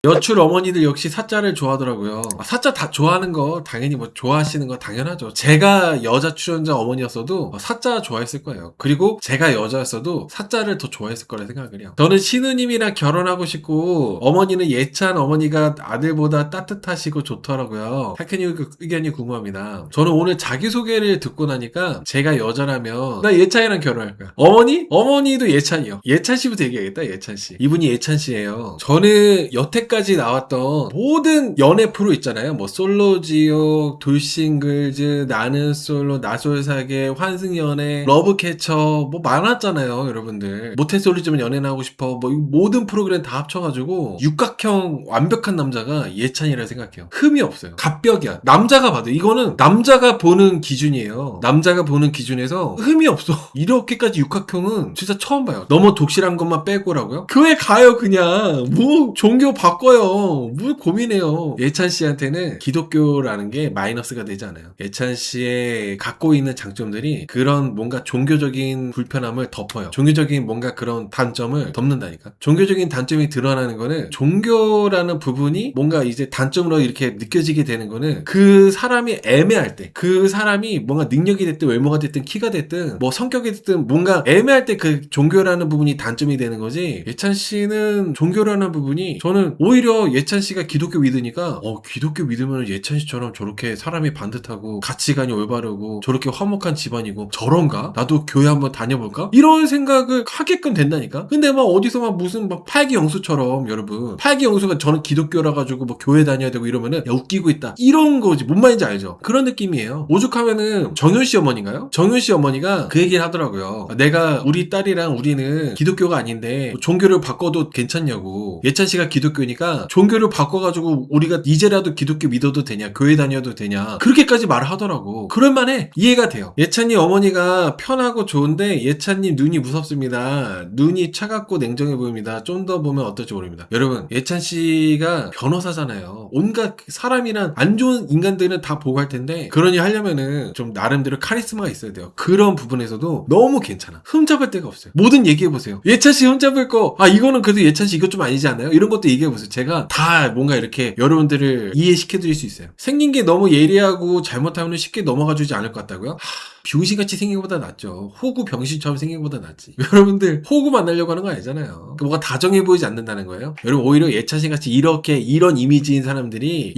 여출 어머니들 역시 사자를 좋아하더라고요. 사자 다 좋아하는 거 당연히 뭐 좋아하시는 거 당연하죠. 제가 여자 출연자 어머니였어도 사자 좋아했을 거예요. 그리고 제가 여자였어도 사자를 더 좋아했을 거라 생각을 해요. 저는 신우님이랑 결혼하고 싶고 어머니는 예찬 어머니가 아들보다 따뜻하시고 좋더라고요. 학현이 의견이 궁금합니다. 저는 오늘 자기소개를 듣고 나니까 제가 여자라면 나 예찬이랑 결혼할 거야. 어머니? 어머니도 예찬이요. 예찬 씨부터 얘기하겠다. 예찬 씨. 이분이 예찬 씨예요. 저는 여태까지 나왔던 모든 연애 프로 있잖아요. 뭐 솔로지옥, 돌싱글즈, 나는 솔로, 나솔사계, 환승연애, 러브캐쳐 뭐 많았잖아요, 여러분들. 모태솔로지만 연애 나오고 싶어. 뭐 모든 프로그램 다 합쳐가지고 육각형 완벽한 남자가 예찬이라 생각해요. 흠이 없어요. 갑벽이야. 남자가 봐도 이거는 남자가 보는 기준이에요. 남자가 보는 기준에서 흠이 없어. 이렇게까지 육각형은 진짜 처음 봐요. 너무 독실한 것만 빼고라고요? 교회 가요 그냥. 뭐 종교 바꿔요. 뭘 고민해요. 예찬 씨한테는 기독교라는 게 마이너스가 되지 않아요. 예찬 씨의 갖고 있는 장점들이 그런 뭔가 종교적인 불편함을 덮어요. 종교적인 뭔가 그런 단점을 덮는다니까. 종교적인 단점이 드러나는 거는 종교라는 부분이 뭔가 이제 단점으로 이렇게 느껴지게 되는 거는 그 사람이 애매할 때, 그 사람이 뭔가 능력이 됐든 외모가 됐든 키가 됐든 뭐 성격이 됐든 뭔가 애매할 때 그 종교라는 부분이 단점이 되는 거지. 예찬 씨는 종교라는 부분이 저는 오히려 예찬 씨가 기독교 믿으니까 기독교 믿으면 예찬 씨처럼 저렇게 사람이 반듯하고 가치관이 올바르고 저렇게 화목한 집안이고 저런가? 나도 교회 한번 다녀볼까? 이런 생각을 하게끔 된다니까? 근데 막 어디서 막 무슨 막 팔기영수처럼 여러분 팔기영수가 저는 기독교라 가지고 뭐 교회 다녀야 되고 이러면은 야 웃기고 있다 이런 거지. 뭔 말인지 알죠? 그런 느낌이에요. 오죽하면은 정윤 씨 어머니인가요? 정윤 씨 어머니가 그 얘기를 하더라고요. 내가 우리 딸이랑 우리는 기독교가 아닌데 뭐 종교를 바꿔도 괜찮냐고. 예찬 씨가 기독교니까 종교를 바꿔가지고 우리가 이제라도 기독교 믿어도 되냐, 교회 다녀도 되냐, 그렇게까지 말을 하더라고. 그럴만해. 이해가 돼요. 예찬님 어머니가 편하고 좋은데 예찬님 눈이 무섭습니다. 눈이 차갑고 냉정해 보입니다. 좀 더 보면 어떨지 모릅니다. 여러분, 예찬 씨가 변호사잖아요. 온갖 사람이란 안 좋은 인간들은 다 보호할 텐데 그러니 하려면은 좀 나름대로 카리스마가 있어야 돼요. 그런 부분에서도 너무 괜찮아. 흠잡을 데가 없어요. 뭐든 얘기해보세요. 예찬 씨 흠잡을 거, 이거는 그래도 예찬 씨 이것 좀 아니지 않나요? 이런 것도 얘기해보세요. 제가 다 뭔가 이렇게 여러분들을 이해시켜드릴 수 있어요. 생긴 게 너무 예리하고 잘못하면 쉽게 넘어가주지 않을 것 같다고요? 병신같이 생긴 것보다 낫죠. 호구 병신처럼 생긴 것보다 낫지. 여러분들 호구 만나려고 하는 거 아니잖아요. 뭐가 다정해 보이지 않는다는 거예요. 여러분 오히려 예찬씨같이 이렇게 이런 이미지인 사람들이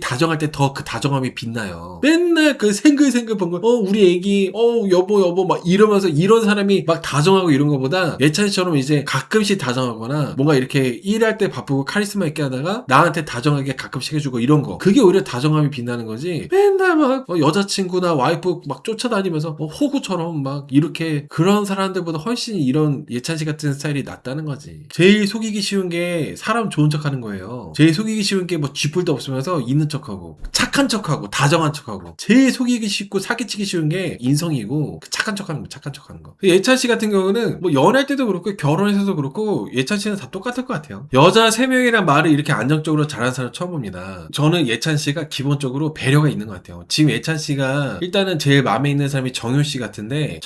다정할 때 더 그 다정함이 빛나요. 맨날 그 생글생글 번글 우리 애기 여보 막 이러면서 이런 사람이 막 다정하고 이런 거보다 예찬씨처럼 이제 가끔씩 다정하거나 뭔가 이렇게 일할 때 바쁘고 카리스마 있게 하다가 나한테 다정하게 가끔씩 해주고 이런 거 그게 오히려 다정함이 빛나는 거지. 맨날 막 여자친구나 와이프 막 쫓아다니면서 호구처럼 막 이렇게 그런 사람들보다 훨씬 이런 예찬씨 같은 스타일이 낫다는 거지. 제일 속이기 쉬운 게 사람 좋은 척 하는 거예요. 제일 속이기 쉬운 게 뭐 쥐뿔도 없으면서 있는 척하고 착한 척하고 다정한 척하고 제일 속이기 쉽고 사기치기 쉬운 게 인성이고 착한 척하는 거. 예찬씨 같은 경우는 뭐 연애할 때도 그렇고 결혼해서도 그렇고 예찬씨는 다 똑같을 것 같아요. 여자 3명이란 말을 이렇게 안정적으로 잘하는 사람 처음 봅니다. 저는 예찬씨가 기본적으로 배려가 있는 것 같아요. 지금 예찬씨가 일단은 제일 마음에 있는 사람이 정윤씨 같은데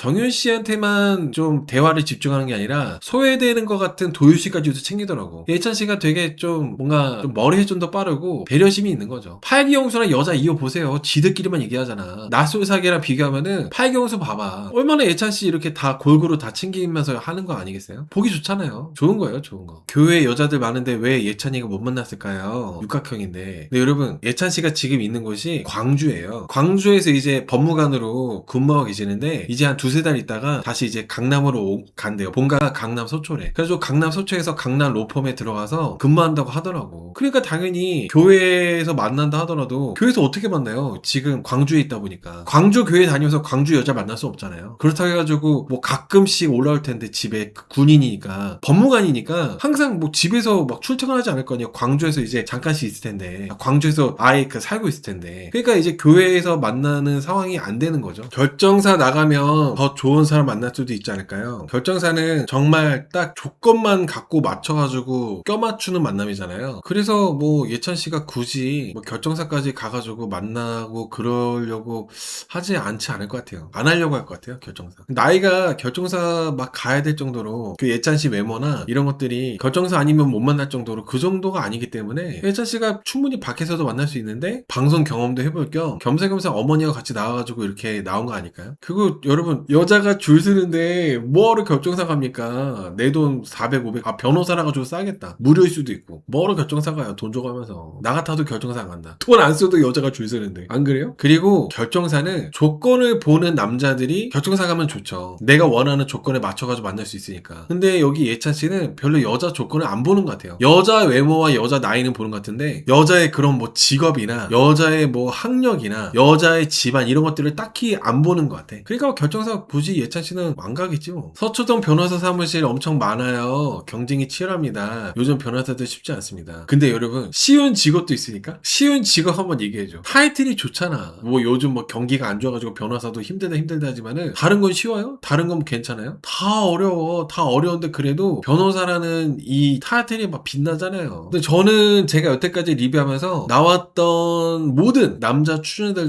정윤씨한테만 좀 대화를 집중하는 게 아니라 소외되는 것 같은 도윤씨까지도 챙기더라고. 예찬씨가 되게 좀 뭔가 좀 머리 회전도 빠르고 배려심이 있는 거죠. 팔기영수랑 여자 이어 보세요. 지들끼리만 얘기하잖아. 낯솔사계랑 비교하면은 팔기영수 봐봐. 얼마나 예찬씨 이렇게 다 골고루 다 챙기면서 하는 거 아니겠어요? 보기 좋잖아요. 좋은 거예요, 좋은 거. 교회 여자들 많은데 왜 예찬이가 못 만났을까요? 육각형인데. 근데 여러분, 예찬씨가 지금 있는 곳이 광주예요. 광주에서 이제 법무관으로 근무하고 계시는데 이제 한 두세 달 있다가 다시 이제 강남으로 간대요. 본가가 강남 서초래. 그래서 강남 서초에서 강남 로펌에 들어가서 근무한다고 하더라고. 그러니까 당연히 교회에서 만난다 하더라도 교회에서 어떻게 만나요? 지금 광주에 있다 보니까. 광주 교회 다니면서 광주 여자 만날 수 없잖아요. 그렇다고 해가지고 뭐 가끔씩 올라올 텐데 집에 군인이니까 법무관이니까 항상 뭐 집에서 막 출퇴근 하지 않을 거 아니에요. 광주에서 이제 잠깐씩 있을 텐데 광주에서 아예 살고 있을 텐데 그러니까 이제 교회에서 만나는 상황이 안 되는 거죠. 결정사 나가면 더 좋은 사람 만날 수도 있지 않을까요? 결정사는 정말 딱 조건만 갖고 맞춰가지고 껴맞추는 만남이잖아요. 그래서 뭐 예찬씨가 굳이 뭐 결정사까지 가가지고 가가지고 만나고 그러려고 하지 않지 않을 것 같아요. 안 하려고 할 것 같아요, 결정사. 나이가 결정사 막 가야 될 정도로 그 예찬 씨 외모나 이런 것들이 결정사 아니면 못 만날 정도로 그 정도가 아니기 때문에 예찬 씨가 충분히 밖에서도 만날 수 있는데 방송 경험도 해볼 겸 겸사겸사 어머니와 같이 나와가지고 이렇게 나온 거 아닐까요? 그리고 여러분, 여자가 줄 서는데 뭐하러 결정사 갑니까? 내 돈 400, 500, 변호사라 가지고 싸겠다. 무료일 수도 있고. 뭐하러 결정사 가요? 돈 줘가면서. 나 같아도 결정사 안 간다. 돈 안 써도 여자가 줄 서는데. 안 그래요? 그리고 결정사는 조건을 보는 남자들이 결정사 가면 좋죠. 내가 원하는 조건에 맞춰가지고 만날 수 있으니까. 근데 여기 예찬 씨는 별로 여자 조건을 안 보는 것 같아요. 여자 외모와 여자 나이는 보는 것 같은데 여자의 그런 뭐 직업이나 여자의 뭐 학력이나 여자의 집안 이런 것들을 딱히 안 보는 것 같아. 그러니까 결정사 굳이 예찬 씨는 안 가겠지 뭐. 서초동 변호사 사무실 엄청 많아요. 경쟁이 치열합니다. 요즘 변호사들 쉽지 않습니다. 근데 여러분, 쉬운 직업도 있으니까 쉬운 직업 한번 얘기해줘. 타이틀이 좋잖아. 뭐 요즘 뭐 경기가 안 좋아가지고 변호사도 힘들다 하지만은 다른 건 쉬워요? 다른 건 괜찮아요? 다 어려워. 다 어려운데 그래도 변호사라는 이 타이틀이 막 빛나잖아요. 근데 저는 제가 여태까지 리뷰하면서 나왔던 모든 남자 출연자들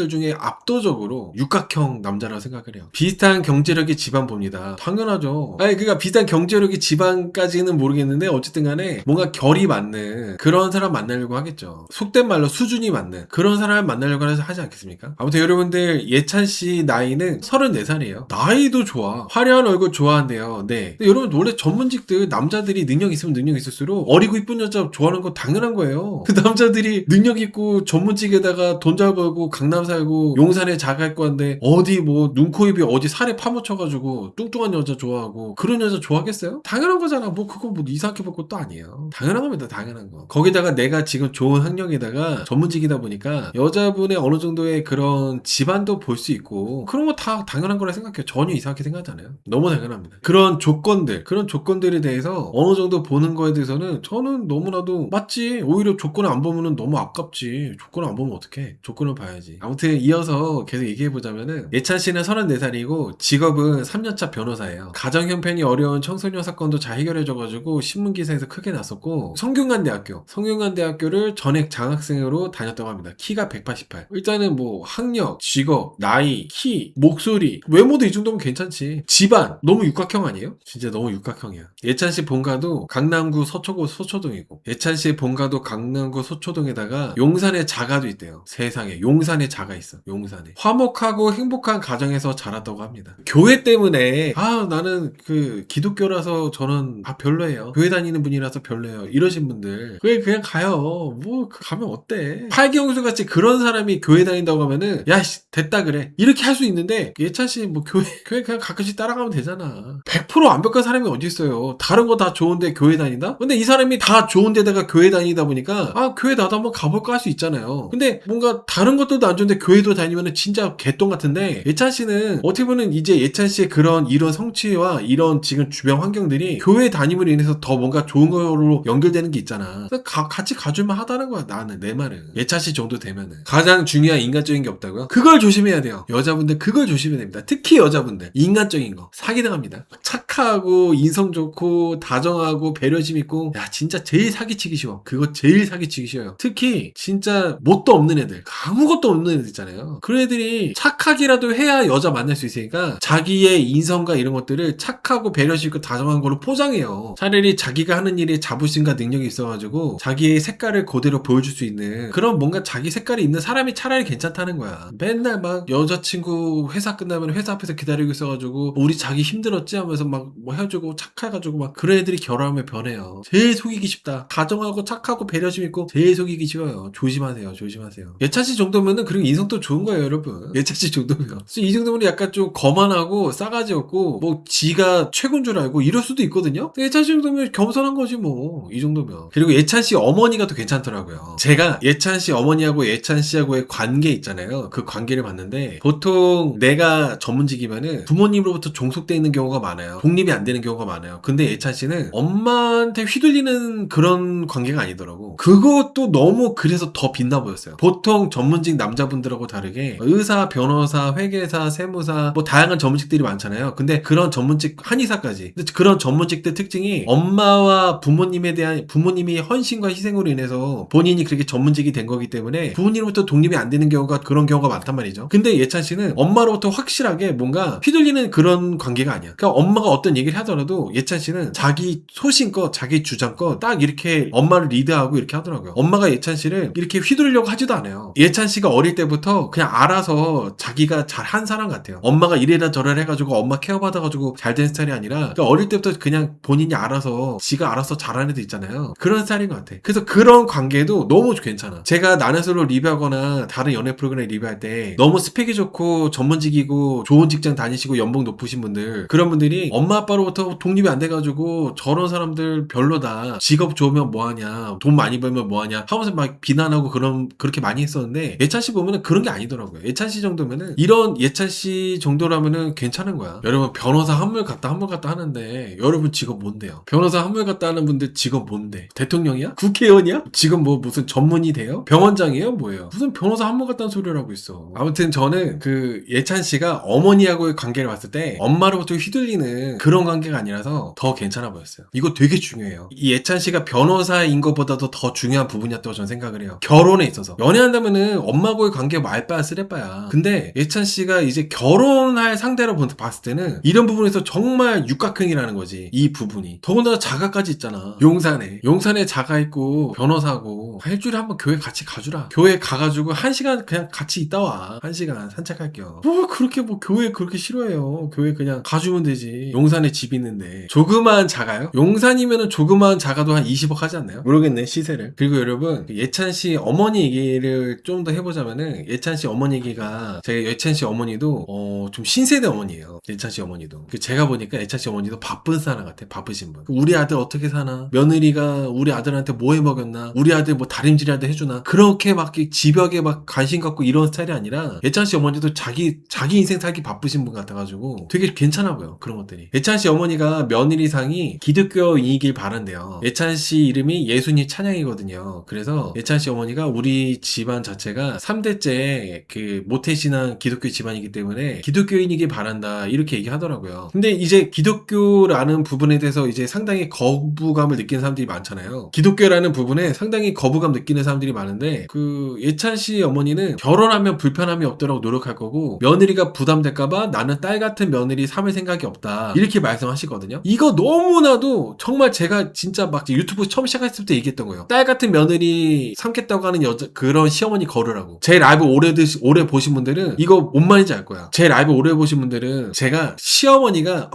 중에 압도적으로 육각형 남자라고 생각을 해요. 비슷한 경제력의 집안 봅니다. 당연하죠. 아니 그러니까 비슷한 경제력의 집안까지는 모르겠는데 어쨌든 간에 뭔가 결이 맞는 그런 사람 만나려고 하겠죠. 속된 말로 수준이 맞는 그런 사람을 만나려고 하지 않겠습니까? 아무튼 여러분들, 예찬 씨 나이는 34살이에요. 나이도 좋아. 화려한 얼굴 좋아한대요. 네. 근데 여러분, 원래 전문직들 남자들이 능력 있으면 능력 있을수록 어리고 이쁜 여자 좋아하는 거 당연한 거예요. 그 남자들이 능력 있고 전문직에다가 돈 잘 벌고 강남 살고 용산에 자가 있고 한데 어디 뭐 눈, 코, 입이 어디 살에 파묻혀가지고 뚱뚱한 여자 좋아하고 그런 여자 좋아하겠어요? 당연한 거잖아. 뭐 그거 뭐 이상하게 볼 것도 아니에요. 당연한 겁니다. 당연한 거. 거기다가 내가 지금 좋은 학력에다가 전문직이다 보니까 여자분의 어느 정도의 그런 집안도 볼 수 있고 그런 거 다 당연한 거라 생각해요. 전혀 이상하게 생각하지 않아요. 너무 당연합니다. 그런 조건들에 대해서 어느 정도 보는 거에 대해서는 저는 너무나도 맞지. 오히려 조건을 안 보면은 너무 아깝지. 조건을 안 보면 어떡해. 조건을 봐야지. 아무튼 이어서 계속 얘기해보자면은 예찬 씨는 34살이고 직업은 3년차 변호사예요. 가정 형편이 어려운 청소년 사건도 잘 해결해줘가지고 신문기사에서 크게 났었고 성균관대학교를 전액 장학생으로 다녔다고 합니다. 키가 188. 일단은 뭐 학력, 직업, 나이, 키, 목소리, 외모도 이 정도면 괜찮지. 집안 너무 육각형 아니에요? 진짜 너무 육각형이야. 예찬 씨 본가도 강남구 서초동이고 예찬 씨의 본가도 강남구 서초동에다가 용산에 자가도 있대요. 세상에 용산에 자가 있어. 용산에. 화목하고 행복한 가정에서 자랐다고 합니다. 교회 때문에 나는 그 기독교라서 저는 별로예요. 교회 다니는 분이라서 별로예요. 이러신 분들 그냥 가요. 뭐 가면 어때? 팔기영수 같이 그런 사람이 교회 다닌다고 하면은 야 됐다 그래. 이렇게 할 수 있는데 예찬 씨 뭐 교회 그냥 가끔씩 따라가면 되잖아. 100% 완벽한 사람이 어디 있어요. 다른 거 다 좋은데 교회 다닌다? 근데 이 사람이 다 좋은 데다가 교회 다니다 보니까 교회 나도 한번 가볼까 할 수 있잖아요. 근데 뭔가 다른 것들도 안 좋은데 교회도 다니면은 진짜 개똥 같은데 예찬 씨는 어떻게 보면 이제 예찬 씨의 그런 이런 성취와 이런 지금 주변 환경들이 교회 다님으로 인해서 더 뭔가 좋은 거로 연결되는 게 있잖아. 같이 가줄만 하다는 거야. 내 말은. 예찬 씨 정도 되면은. 가장 중요한 인간적인 게 없다고요? 그걸 조심해야 돼요. 여자분들 그걸 조심해야 됩니다. 특히 여자분들. 인간적인 거. 사기당합니다. 착하고 인성 좋고 다정하고 배려심 있고 진짜 제일 사기치기 쉬워. 그거 제일 사기치기 쉬워요. 특히 진짜 뭣도 없는 애들. 아무것도 없는 애들 있잖아요. 그런 애들이 착하기라도 해야 여자 만날 수 있으니까 자기의 인성과 이런 것들을 착하고 배려심 있고 다정한 걸로 포장해요. 차라리 자기가 하는 일에 자부심과 능력이 있어가지고 자기의 색깔을 그대로 보여줄 수 있는 그런 뭔가 자기 색깔이 있는 사람이 차라리 괜찮다는 거야. 맨날 막 여자친구 회사 끝나면 회사 앞에서 기다리고 있어가지고 우리 자기 힘들었지 하면서 막 뭐 해주고 착해가지고 막 그런 애들이 결혼하면 변해요. 제일 속이기 쉽다. 다정하고 착하고 배려심 있고 제일 속이기 쉬워요. 조심하세요. 예찬 씨 정도면은 그리고 인성도 좋은 거예요, 여러분. 예찬 씨 정도면. 이 정도면 약간 좀 거만하고 싸가지 없고 뭐 지가 최고인 줄 알고 이럴 수도 있거든요. 예찬 씨 정도면 겸손한 거지 뭐. 이 정도면. 그리고 예찬 씨 어머니가 더 괜찮더라고요. 제가 예찬 씨 어머니하고 예찬 씨하고의 관계 있잖아요. 그 관계를 봤는데 보통 내가 전문직이면은 부모님으로부터 종속돼 있는 경우가 많아요. 독립이 안 되는 경우가 많아요. 근데 예찬 씨는 엄마한테 휘둘리는 그런 관계가 아니더라고. 그것도 너무 그래서 더 빛나 보였어요. 보통 전문직 남자분들하고 다르게 의사, 변호사, 회계사, 세무사 뭐 다양한 전문직들이 많잖아요. 근데 그런 전문직 한의사까지. 근데 그런 전문직들 특징이 엄마와 부모님이 헌신과 희생으로 인해서 본인이 그렇게 전문직이 된 거기 때문에 부모님으로부터 독립이 안 되는 경우가 그런 경우가 많단 말이죠. 근데 예찬 씨는 엄마로부터 확실하게 뭔가 휘둘리는 그런 관계가 아니야. 그러니까 엄마가 어떤 얘기를 하더라도 예찬 씨는 자기 소신껏 자기 주장껏 딱 이렇게 엄마를 리드하고 이렇게 하더라고요. 엄마가 예찬 씨를 이렇게 휘두르려고 하지도 않아요. 예찬 씨가 어릴 때부터 그냥 알아서 자기가 잘한 사람 같아요. 엄마가 이래라 저래라 해가지고 엄마 케어받아가지고 잘 된 스타일이 아니라 그러니까 어릴 때부터 그냥 본인이 알아서 지가 알아서 잘하는 애도 있잖아요. 그런 스타일인 것 같아. 그래서 그런 관계도 너무 괜찮아. 제가 나는 솔로 리뷰하거나 다른 연애 프로그램 리뷰할 때 너무 스펙이 좋고 전문직이고 좋은 직장 다니시고 연봉 높으신 분들 그런 분들이 엄마 아빠로부터 독립이 안 돼가지고 저런 사람들 별로다. 직업 좋으면 뭐하냐. 돈 많이 벌면 뭐하냐 하면서 막 비난하고 그렇게 많이 했었는데 예찬 씨 보면은 그런 게 아니더라고요. 예찬 씨 정도면은 이런 예찬 씨 정도라면은 괜찮은 거야. 여러분 변호사 한물 갔다 하는데 여러분 직업 뭔데요? 변호사 한물 갔다 하는 분들 직업 뭔데? 대통령이야? 국회의원이야? 지금 뭐 무슨 전문의 돼요? 병원장이에요? 뭐예요? 무슨 변호사 한물 갔다는 소리를 하고 있어. 아무튼 저는 그 예찬 씨가 어머니하고의 관계를 봤을 때 엄마로부터 휘둘리는 그런 관계가 아니라서 더 괜찮아 보였어요. 이거 되게 중요해요. 이 예찬 씨가 변호사인 것보다도 더 중요한 부분이었다고 저는 생각을 해요. 결혼에 있어서. 연애한다면은 엄마하고의 관계 말빠야 쓰레빠야. 근데 예찬 씨가 이제 결혼할 상대로 봤을 때는 이런 부분에서 정말 육각형이라는 거지. 이 부분이. 더군다나 자가까지 있잖아. 용산에 자가 있고 변호사고 일주일에 한번 교회 같이 가주라. 교회 가가지고 1시간 그냥 같이 있다 와. 1시간 산책할 겸. 뭐 그렇게 뭐 교회 그렇게 싫어해요. 교회 그냥 가주면 되지. 용산에 집 있는데. 조그만 자가요? 용산이면은 조그만 자가도 한 20억 하지 않나요? 모르겠네 시세를. 그리고 여러분 예찬 씨 어머니 얘기를 좀 더 해보자면은 예찬 씨 어머니 얘기가 제가 예찬 씨 어머니도 좀 신세대 어머니예요. 예찬 씨 어머니도. 제가 보니까 예찬 씨 어머니도 바쁜 사람 같아. 바쁘신 분. 우리 아들 어떻게 사나? 며느리가 우리 아들한테 뭐 해 먹였나? 우리 아들 뭐 다림질이라도 해주나? 그렇게 막 집약에 막 관심 갖고 이런 스타일이 아니라 예찬 씨 어머니도 자기 인생 살기 바쁘신 분 같아가지고 되게 괜찮아 보여. 그런 것들이. 예찬 씨 어머니가 며느리상이 기독교인이길 바란대요. 예찬 씨 이름이 예수님 찬양이거든요. 그래서 예찬 씨 어머니가 우리 집안 자체가 3대째 그 모태신앙 기독교 집안이기 때문에 기독교인이길 바란다 이렇게 얘기하더라고요. 근데 이제 기독교라는 부분에 대해서 이제 상당히 거부감을 느끼는 사람들이 많잖아요. 기독교라는 부분에 상당히 거부감 느끼는 사람들이 많은데 그 예찬 씨 어머니는 결혼하면 불편함이 없도록 노력할 거고 며느리가 부담될까봐 나는 딸 같은 며느리 삼을 생각이 없다 이렇게 말씀하시거든요. 이거 너무나도 정말 제가 진짜 막 유튜브 처음 시작했을 때 얘기했던 거예요. 딸 같은 며느리 삼겠다고 하는 그런 시어머니 걸으라고. 제 라이브 오래 보신 분들은 이거 뭔 말인지 알 거야. 제 라이브 오래 보신 분들은 제가 시어머니가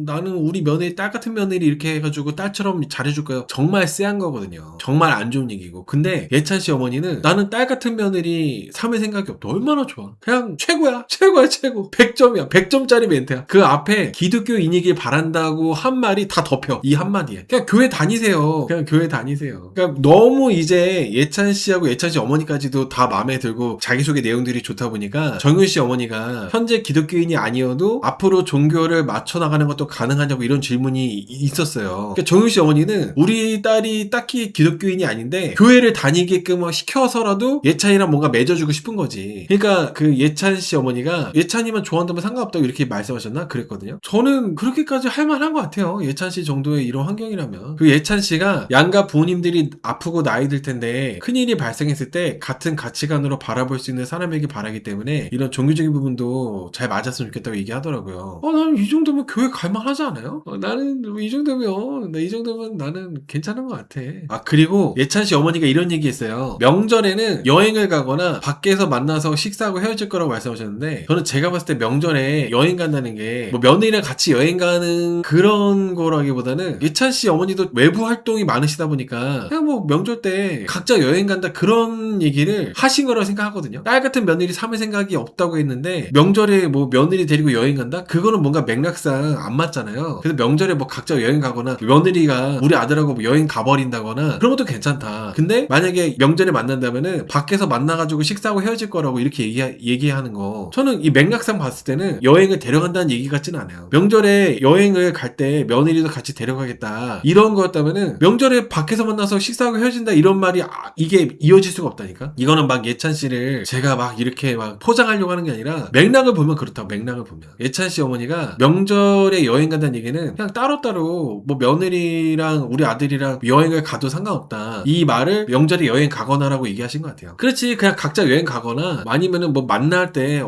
나는 우리 며느리 딸 같은 며느리 이렇게 해가지고 딸처럼 잘해줄 거예요. 정말 쎄한 거거든요. 정말 안 좋은 얘기고. 근데 예찬 씨 어머니는 나는 딸 같은 며느리 삼을 생각이 없다. 얼마나 좋아. 그냥 최고야. 최고. 100점이야. 100점짜리 멘트야. 그 앞에 기독교인이길 바란다고 한 말이 다 덮여. 이 한마디에. 그냥 교회 다니세요. 그러니까 너무 이제 예찬 씨하고 예찬 씨 어머니까지도 다 마음에 들고 자기소개 내용들이 좋다 보니까 정윤 씨 어머니가 현재 기독교인이 아니어도 앞으로 종교를 맞춰나가는 것도 가능하냐고 이런 질문이 있었어요. 그러니까 정윤 씨 어머니는 우리 딸이 딱히 기독교인이 아닌데 교회를 다니게끔 시켜서라도 예찬이랑 뭔가 맺어주고 싶은 거지. 그러니까 그 예찬 씨 어머니가 예찬이만 좋아한다면 상관없다고 이렇게 말씀하셨나? 그랬거든요. 저는 그렇게까지 할만한 것 같아요. 예찬 씨 정도의 이런 환경이라면. 그 예찬 씨가 양가 부모님들이 아프고 나이 들 텐데 큰일이 발생했을 때 같은 가치관으로 바라볼 수 있는 사람에게 바라기 때문에 이런 종교적인 부분도 잘 맞았으면 좋겠다고 얘기하더라고요. 나는 이 정도면 교회 갈만하지 않아요? 나는 이 정도면 나는 괜찮은 것 같아. 그리고 예찬 씨 어머니가 이런 얘기 했어요. 명절에는 여행을 가거나 밖에서 만나서 식사하고 헤어질 거라고 말씀하셨는데 저는 제가 봤을 때 명절에 여행 간다는 게 뭐 며느리랑 같이 여행 가는 그런 거라기보다는 예찬 씨 어머니도 외부 활동이 많으시다 보니까 그냥 뭐 명절 때 각자 여행 간다 그런 얘기를 하신 거라고 생각하거든요. 딸 같은 며느리 삼을 생각이 없다고 했는데 명절에 뭐 며느리 데리고 여행 간다? 그거는 뭔가 맥락상 안 맞잖아요. 그래서 명절에 뭐 각자 여행 가거나 며느리가 우리 아들하고 뭐 여행 가버린다거나 그런 것도 괜찮다. 근데 만약에 명절에 만난다면은 밖에서 만나가지고 식사하고 헤어질 거라고 이렇게 얘기하는 거 저는 이 맥락상 봤을 때는 여행을 데려간다는 얘기 같지는 않아요. 명절에 여행을 갈 때 며느리도 같이 데려가겠다 이런 거였다면은 명절에 밖에서 만나서 식사하고 헤어진다 이런 말이 이게 이어질 수가 없다니까. 이거는 막 예찬 씨를 제가 막 이렇게 막 포장하려고 하는 게 아니라 맥락을 보면 그렇다고. 맥락을 보면 예찬 씨 어머니가 명절에 여행 간다는 얘기는 그냥 따로따로 뭐 며느리랑 우리 아들이랑 여행을 가도 상관없다 이 말을 명절에 계절에 여행 가거나라고 얘기하신 것 같아요. 그렇지, 그냥 각자 여행 가거나 아니면은 뭐 만날 때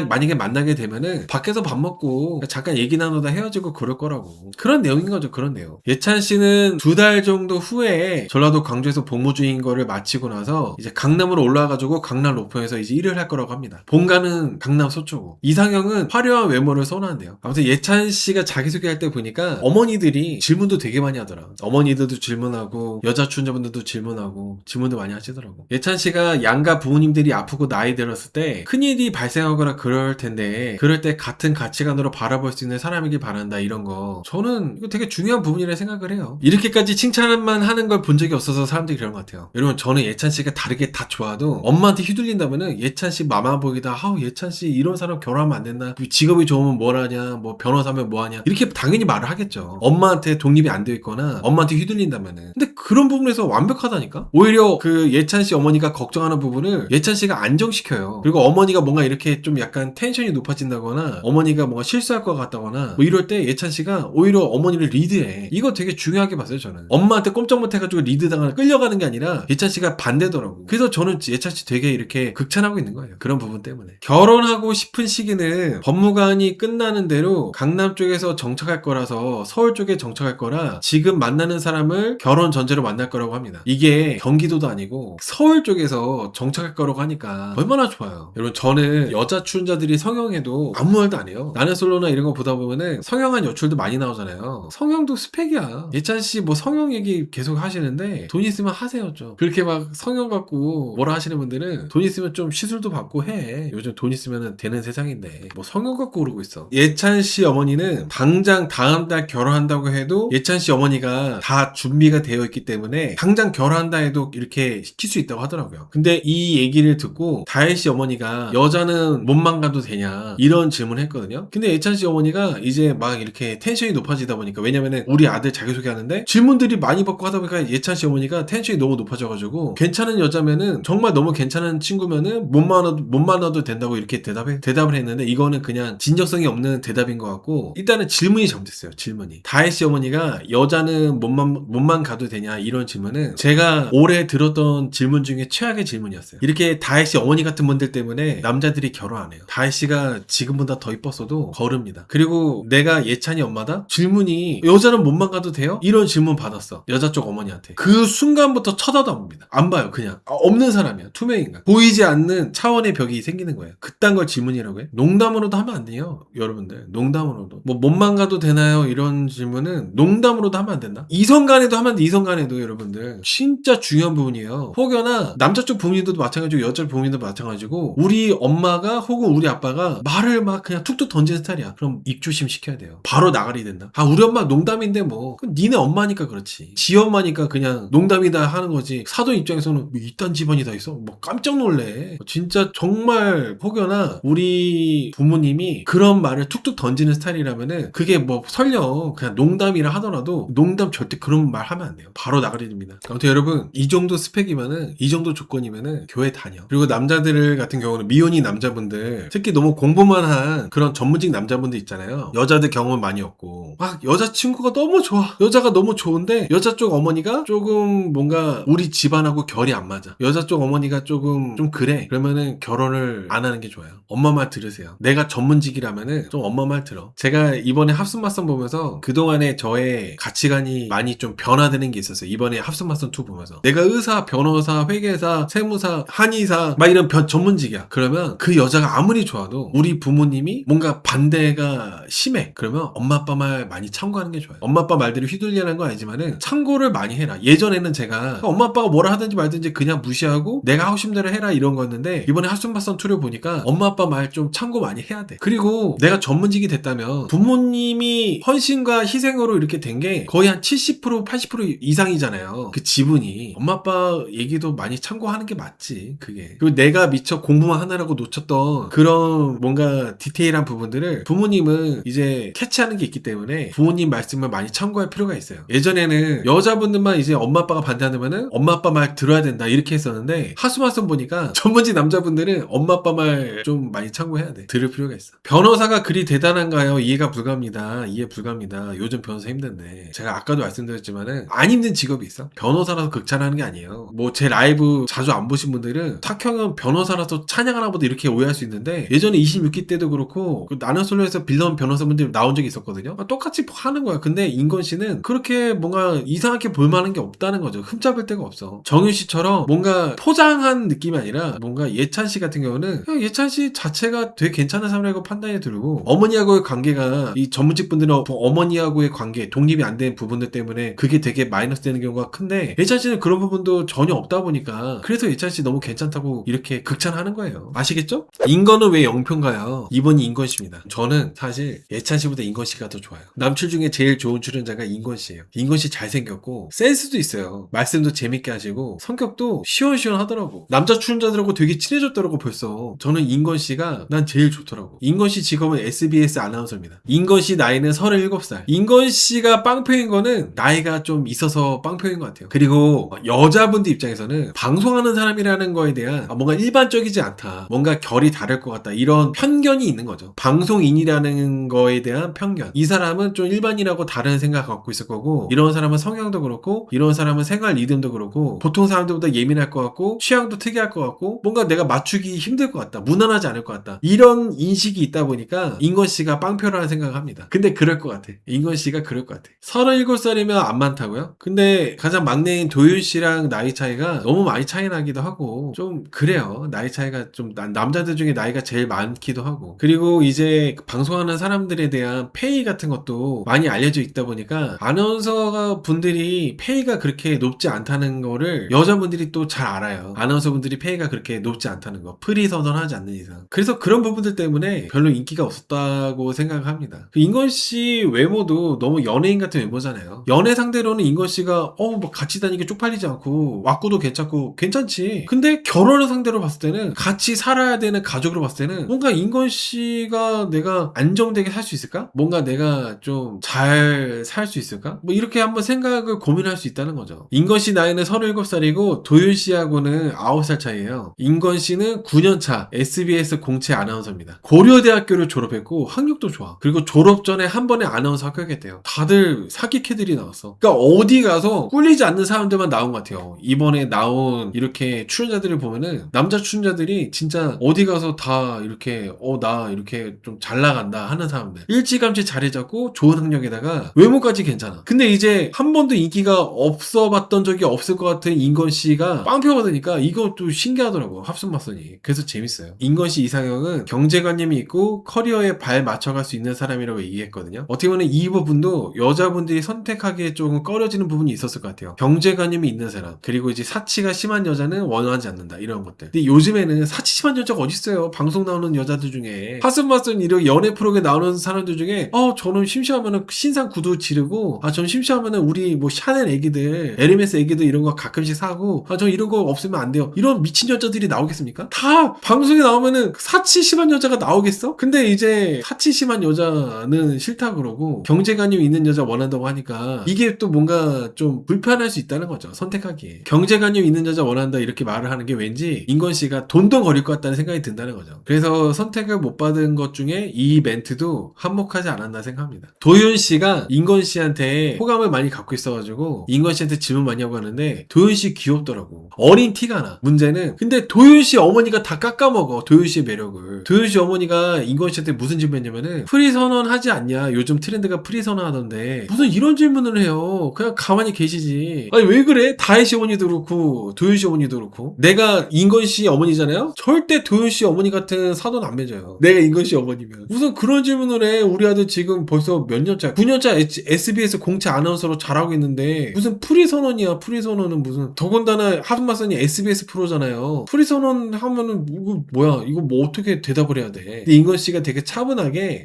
만약에 만나게 되면은 밖에서 밥 먹고 잠깐 얘기 나누다 헤어지고 그럴 거라고. 그런 내용인 거죠. 그런 내용. 예찬 씨는 2달 정도 후에 전라도 광주에서 복무 중인 거를 마치고 나서 이제 강남으로 올라와가지고 강남 로펌에서 이제 일을 할 거라고 합니다. 본가는 강남 서초구. 이상형은 화려한 외모를 선호한대요. 아무튼 예찬 씨가 자기소개할 때 보니까 어머니들이 질문도 되게 많이 하더라. 어머니들도 질문하고 여자 출연자분들도 질문도 많이 하시더라고. 예찬 씨가 양가 부모님들이 아프고 나이 들었을 때 큰일이 발생하거나 그럴 텐데 그럴 때 같은 가치관으로 바라볼 수 있는 사람이길 바란다, 이런 거. 저는 이거 되게 중요한 부분이라 생각을 해요. 이렇게까지 칭찬만 하는 걸 본 적이 없어서 사람들이 그런 것 같아요. 여러분, 저는 예찬 씨가 다르게 다 좋아도 엄마한테 휘둘린다면은 예찬 씨 마마 보기다, 아우 예찬 씨 이런 사람 결혼하면 안 된다, 직업이 좋으면 뭘 하냐, 뭐 변호사면 뭐 하냐, 이렇게 당연히 말을 하겠죠. 엄마한테 독립이 안 돼 있거나 엄마한테 휘둘린다면은. 근데 그런 부분에서 완벽하다니까. 오히려 그 예찬 씨 어머니가 걱정하는 부분을 예찬 씨가 안정시켜요. 그리고 어머니가 뭔가 이렇게 좀 약간 텐션이 높아진다거나 어머니가 뭔가 실수할 것 같다거나 뭐 이럴 때 예찬 씨가 오히려 어머니를 리드해. 이거 되게 중요하게 봤어요. 저는 엄마한테 꼼짝 못해가지고 리드당하는, 끌려가는 게 아니라 예찬 씨가 반대더라고. 그래서 저는 예찬 씨 되게 이렇게 극찬하고 있는 거예요. 그런 부분 때문에. 결혼하고 싶은 시기는 법무관이 끝나는 대로 강남 쪽에서 정착할 거라서 서울 쪽에 정착할 거라 지금 만나는 사람을 결혼 전제로 만날 거라고 합니다. 이게 경기도도 아니고 서울 쪽에서 정착할 거라고 하니까 얼마나 좋아요. 여러분, 저는 여자 출연자들이 성형해도 아무 말도 안 해요. 나는 솔로나 이런 거 보다 보면은 성형한 여출도 많이 나오잖아요. 성형도 스펙이야. 예찬 씨 뭐 성형 얘기 계속 하시는데 돈 있으면 하세요. 좀 그렇게 막 성형 갖고 뭐라 하시는 분들은 돈 있으면 좀 시술도 받고 해. 요즘 돈 있으면 되는 세상인데 뭐 성형 갖고 그러고 있어. 예찬 씨 어머니는 당장 다음 달 결혼한다고 해도 예찬 씨 어머니가 다 준비가 되어 있기 때문에 당장 결혼한다 해도 이렇게 시킬 수 있다고 하더라고요. 근데 이 얘기를 듣고 다혜 씨 어머니가 여자는 몸만 가도 되냐 이런 질문을 했거든요. 근데 예찬 씨 어머니가 이제 막 이렇게 텐션이 높아지다 보니까, 왜냐면은 우리 아들 자기소개하는데 질문들이 많이 받고 하다 보니까 예찬 씨 어머니가 텐션이 너무 높아져가지고 괜찮은 여자면은, 정말 너무 괜찮은 친구면은 몸만 와도 된다고 이렇게 대답을 했는데 이거는 그냥 진정성이 없는 대답인 것 같고, 일단은 질문이 잘못됐어요. 질문이. 다혜 씨 어머니가 여자는 몸만 가도 되냐 이런 질문은 제가 올해 들었던 질문 중에 최악의 질문이었어요. 이렇게 다혜 씨 어머니 같은 분들 때문에 남자들이 결혼 안 해요. 다혜 씨가 지금보다 더 이뻤어도 거릅니다. 그리고 내가 예찬이 엄마다? 질문이 여자는 몸만 가도 돼요? 이런 질문 받았어. 여자 쪽 어머니한테. 그 순간부터 쳐다도 안 봅니다. 안 봐요. 그냥 없는 사람이야. 투명인간. 보이지 않는 차원의 벽이 생기는 거예요. 그딴 걸 질문이라고 해? 농담으로도 하면 안 돼요. 여러분들, 농담으로도. 뭐 몸만 가도 되나요? 이런 질문은 농담으로도 하면 안 된다. 이성간에도 하면 안 돼. 이성간에도. 여러분들, 진짜 중요한 부분이에요. 혹여나 남자 쪽 부모님들도 마찬가지고 여자 쪽 부모님들도 마찬가지고 우리 엄마가 혹은 우리 아빠가 말을 막 그냥 툭툭 던지는 스타일이야. 그럼 입조심 시켜야 돼요. 바로 나가리 된다. 아, 우리 엄마 농담인데 뭐. 그럼 니네 엄마니까 그렇지. 지 엄마니까 그냥 농담이다 하는 거지. 사돈 입장에서는 뭐 이딴 집안이 다 있어? 뭐 깜짝 놀래. 진짜 정말 혹여나 우리 부모님이 그런 말을 툭툭 던지는 스타일이라면은 그게 뭐 설령 그냥 농담이라 하더라도 농담 절대 그런 말 하면 안 돼요. 바로 나가리 됩니다. 아무튼 여러분, 이 정도 스펙이면은, 이 정도 조건이면은 교회 다녀. 그리고 남자들 같은 경우는 미혼인 남자분들, 특히 너무 공부만 한 그런 전문직 남자분들 있잖아요. 여자들 경험 많이 없고 막 여자친구가 너무 좋아. 여자가 너무 좋은데 여자 쪽 어머니가 조금 뭔가 우리 집안하고 결이 안 맞아. 여자 쪽 어머니가 조금 좀 그래. 그러면은 결혼을 안 하는 게 좋아요. 엄마 말 들으세요. 내가 전문직이라면은 좀 엄마 말 들어. 제가 이번에 합숙맞선 보면서 그동안에 저의 가치관이 많이 좀 변화되는 게 있었어요. 이번에 합숙맞선 2 보면서. 내가 의사, 변호사, 회계사, 세무사, 한의사 막 이런 전문직이야. 그러면 그 여자가 아무리 좋아도 우리 부모님이 뭔가 반대가 심해. 그러면 엄마 아빠 말 많이 참고하는 게 좋아요. 엄마 아빠 말들을 휘둘리는 건 아니지만은 참고를 많이 해라. 예전에는 제가 엄마 아빠가 뭐라 하든지 말든지 그냥 무시하고 내가 하고 싶은 대로 해라 이런 거였는데, 이번에 합숙맞선 2를 보니까 엄마 아빠 말 좀 참고 많이 해야 돼. 그리고 내가 전문직이 됐다면 부모님이 헌신과 희생으로 이렇게 된 게 거의 한 70% 80% 이상이잖아요. 그 지분이. 엄마 아빠 얘기도 많이 참고하는 게 맞지. 그게. 그리고 내가 미처 공부만 하느라고 놓쳤던 그런 뭔가 디테일한 부분들을 부모님은 이제 캐치하는 게 있기 때문에 부모님 말씀을 많이 참고할 필요가 있어요. 예전에는 여자분들만 이제 엄마 아빠가 반대한다면은 엄마 아빠 말 들어야 된다 이렇게 했었는데, 하수마선 보니까 전문직 남자분들은 엄마 아빠 말 좀 많이 참고해야 돼. 들을 필요가 있어. 변호사가 그리 대단한가요? 이해가 불가합니다. 이해 불가합니다. 요즘 변호사 힘든데, 제가 아까도 말씀드렸지만은 안 힘든 직업이 있어. 변호사라서 극찬하는 얘기하는 게 아니에요. 뭐 제 라이브 자주 안 보신 분들은 탁형은 변호사라서 찬양하나 보다 이렇게 오해할 수 있는데, 예전에 26기 때도 그렇고 그 나는 솔로에서 빌런 변호사분들 나온 적이 있었거든요. 똑같이 하는 거야. 근데 인건 씨는 그렇게 뭔가 이상하게 볼만한 게 없다는 거죠. 흠잡을 데가 없어. 정윤 씨처럼 뭔가 포장한 느낌이 아니라, 뭔가 예찬 씨 같은 경우는 그냥 예찬 씨 자체가 되게 괜찮은 사람이라고 판단이 들고, 어머니하고의 관계가 이 전문직 분들은 어머니하고의 관계, 독립이 안 된 부분들 때문에 그게 되게 마이너스 되는 경우가 큰데, 예찬 씨는 그런 부분도 전혀 없다 보니까 그래서 예찬 씨 너무 괜찮다고 이렇게 극찬하는 거예요. 아시겠죠? 인건은 왜 0표인가요? 이번이 인건 씨입니다. 저는 사실 예찬 씨보다 인건 씨가 더 좋아요. 남출 중에 제일 좋은 출연자가 인건 씨예요. 인건 씨 잘생겼고 센스도 있어요. 말씀도 재밌게 하시고 성격도 시원시원하더라고. 남자 출연자들하고 되게 친해졌더라고 벌써. 저는 인건 씨가 난 제일 좋더라고. 인건 씨 직업은 SBS 아나운서입니다. 인건 씨 나이는 37살. 인건 씨가 빵표인 거는 나이가 좀 있어서 빵표인 것 같아요. 그리고 여자분들 입장에서는 방송하는 사람이라는 거에 대한 뭔가 일반적이지 않다, 뭔가 결이 다를 것 같다, 이런 편견이 있는 거죠. 방송인이라는 거에 대한 편견. 이 사람은 좀 일반인하고 다른 생각 갖고 있을 거고, 이런 사람은 성향도 그렇고, 이런 사람은 생활 리듬도 그렇고, 보통 사람들보다 예민할 것 같고, 취향도 특이할 것 같고, 뭔가 내가 맞추기 힘들 것 같다, 무난하지 않을 것 같다, 이런 인식이 있다 보니까 인건 씨가 빵표라는 생각을 합니다. 근데 그럴 것 같아. 인건 씨가 그럴 것 같아. 37살이면 안 많다고요? 근데 가장 막내인 도윤 씨랑 나이 차이가 너무 많이 차이 나기도 하고, 좀 그래요. 나이 차이가 좀 남자들 중에 나이가 제일 많기도 하고, 그리고 이제 방송하는 사람들에 대한 페이 같은 것도 많이 알려져 있다 보니까 아나운서 분들이 페이가 그렇게 높지 않다는 거를 여자분들이 또 잘 알아요. 아나운서 분들이 페이가 그렇게 높지 않다는 거, 프리 선언하지 않는 이상. 그래서 그런 부분들 때문에 별로 인기가 없었다고 생각합니다. 그 인건 씨 외모도 너무 연예인 같은 외모잖아요. 연애 상대로는 인건 씨가 뭐 같이 다니기 쪽팔리지 않고 왁구도 괜찮고 괜찮지. 근데 결혼을 상대로 봤을 때는, 같이 살아야 되는 가족으로 봤을 때는, 뭔가 인건 씨가 내가 안정되게 살 수 있을까? 뭔가 내가 좀 잘 살 수 있을까? 뭐 이렇게 한번 생각을 고민할 수 있다는 거죠. 인건 씨 나이는 37살이고 도윤 씨하고는 9살 차이예요. 인건 씨는 9년차 SBS 공채 아나운서입니다. 고려대학교를 졸업했고 학력도 좋아. 그리고 졸업 전에 한 번에 아나운서 합격했대요. 다들 사기 캐들이 나왔어. 그러니까 어디 가서 꿀리지 않는 사람들만 나온 것 같아요. 이번에 나온 이렇게 출연자들을 보면은 남자 출연자들이 진짜 어디 가서 다 이렇게 나 이렇게 좀 잘 나간다 하는 사람들, 일찌감치 자리 잡고 좋은 학력에다가 외모까지 괜찮아. 근데 이제 한 번도 인기가 없어 봤던 적이 없을 것 같은 인건 씨가 빵표 받으니까 이것도 신기하더라고, 합순맞선이. 그래서 재밌어요. 인건 씨 이상형은 경제관념이 있고 커리어에 발 맞춰갈 수 있는 사람이라고 얘기했거든요. 어떻게 보면 이 부분도 여자분들이 선택하기에 조금 꺼려지는 부분이 있었을 것 같아요. 경제관념이 있는 사람, 그리고 이제 사치가 심한 여자는 원하지 않는다, 이런 것들. 근데 요즘에는 사치 심한 여자가 어딨어요. 방송 나오는 여자들 중에 하스마슨 이런 연애 프로그램에 나오는 사람들 중에 저는 심심하면은 신상 구두 지르고, 저는 심심하면은 우리 뭐 샤넬 애기들, 에르메스 애기들 이런 거 가끔씩 사고, 저 이런 거 없으면 안 돼요, 이런 미친 여자들이 나오겠습니까? 다 방송에 나오면은 사치 심한 여자가 나오겠어? 근데 이제 사치 심한 여자는 싫다 그러고 경제관념 있는 여자 원한다고 하니까 이게 또 뭔가 좀 불편할 수 있다는 거죠, 선택하기에. 경제관념 있는 여자 원한다 이렇게 말을 하는 게 왠지 인건 씨가 돈덩어릴 것 같다는 생각이 든다는 거죠. 그래서 선택을 못 받은 것 중에 이 멘트도 한몫하지 않았나 생각합니다. 도윤 씨가 인건 씨한테 호감을 많이 갖고 있어가지고 인건 씨한테 질문 많이 하고 하는데, 도윤 씨 귀엽더라고. 어린 티가 나. 문제는 근데 도윤 씨 어머니가 다 깎아먹어, 도윤 씨의 매력을. 도윤 씨 어머니가 인건 씨한테 무슨 질문했냐면은, 프리 선언하지 않냐, 요즘 트렌드가 프리 선언 하던데 무슨 이런 질문을 해요. 그냥 가만히 계시지. 아니 왜 그래? 다혜 씨 어머니도 그렇고 도윤 씨 어머니도 그렇고. 내가 인건 씨 어머니잖아요. 절대 도윤 씨 어머니 같은 사돈 안 맺어요, 내가 인건 씨 어머니면. 무슨 그런 질문을 해. 우리 아들 지금 벌써 몇 년차, 9년차 SBS 공채 아나운서로 잘하고 있는데 무슨 프리 선언이야. 프리 선언은 무슨, 더군다나 하순마선이 SBS 프로잖아요. 프리 선언 하면은 이거 뭐야, 이거 뭐 어떻게 대답을 해야 돼. 근데 인건 씨가 되게 차분하게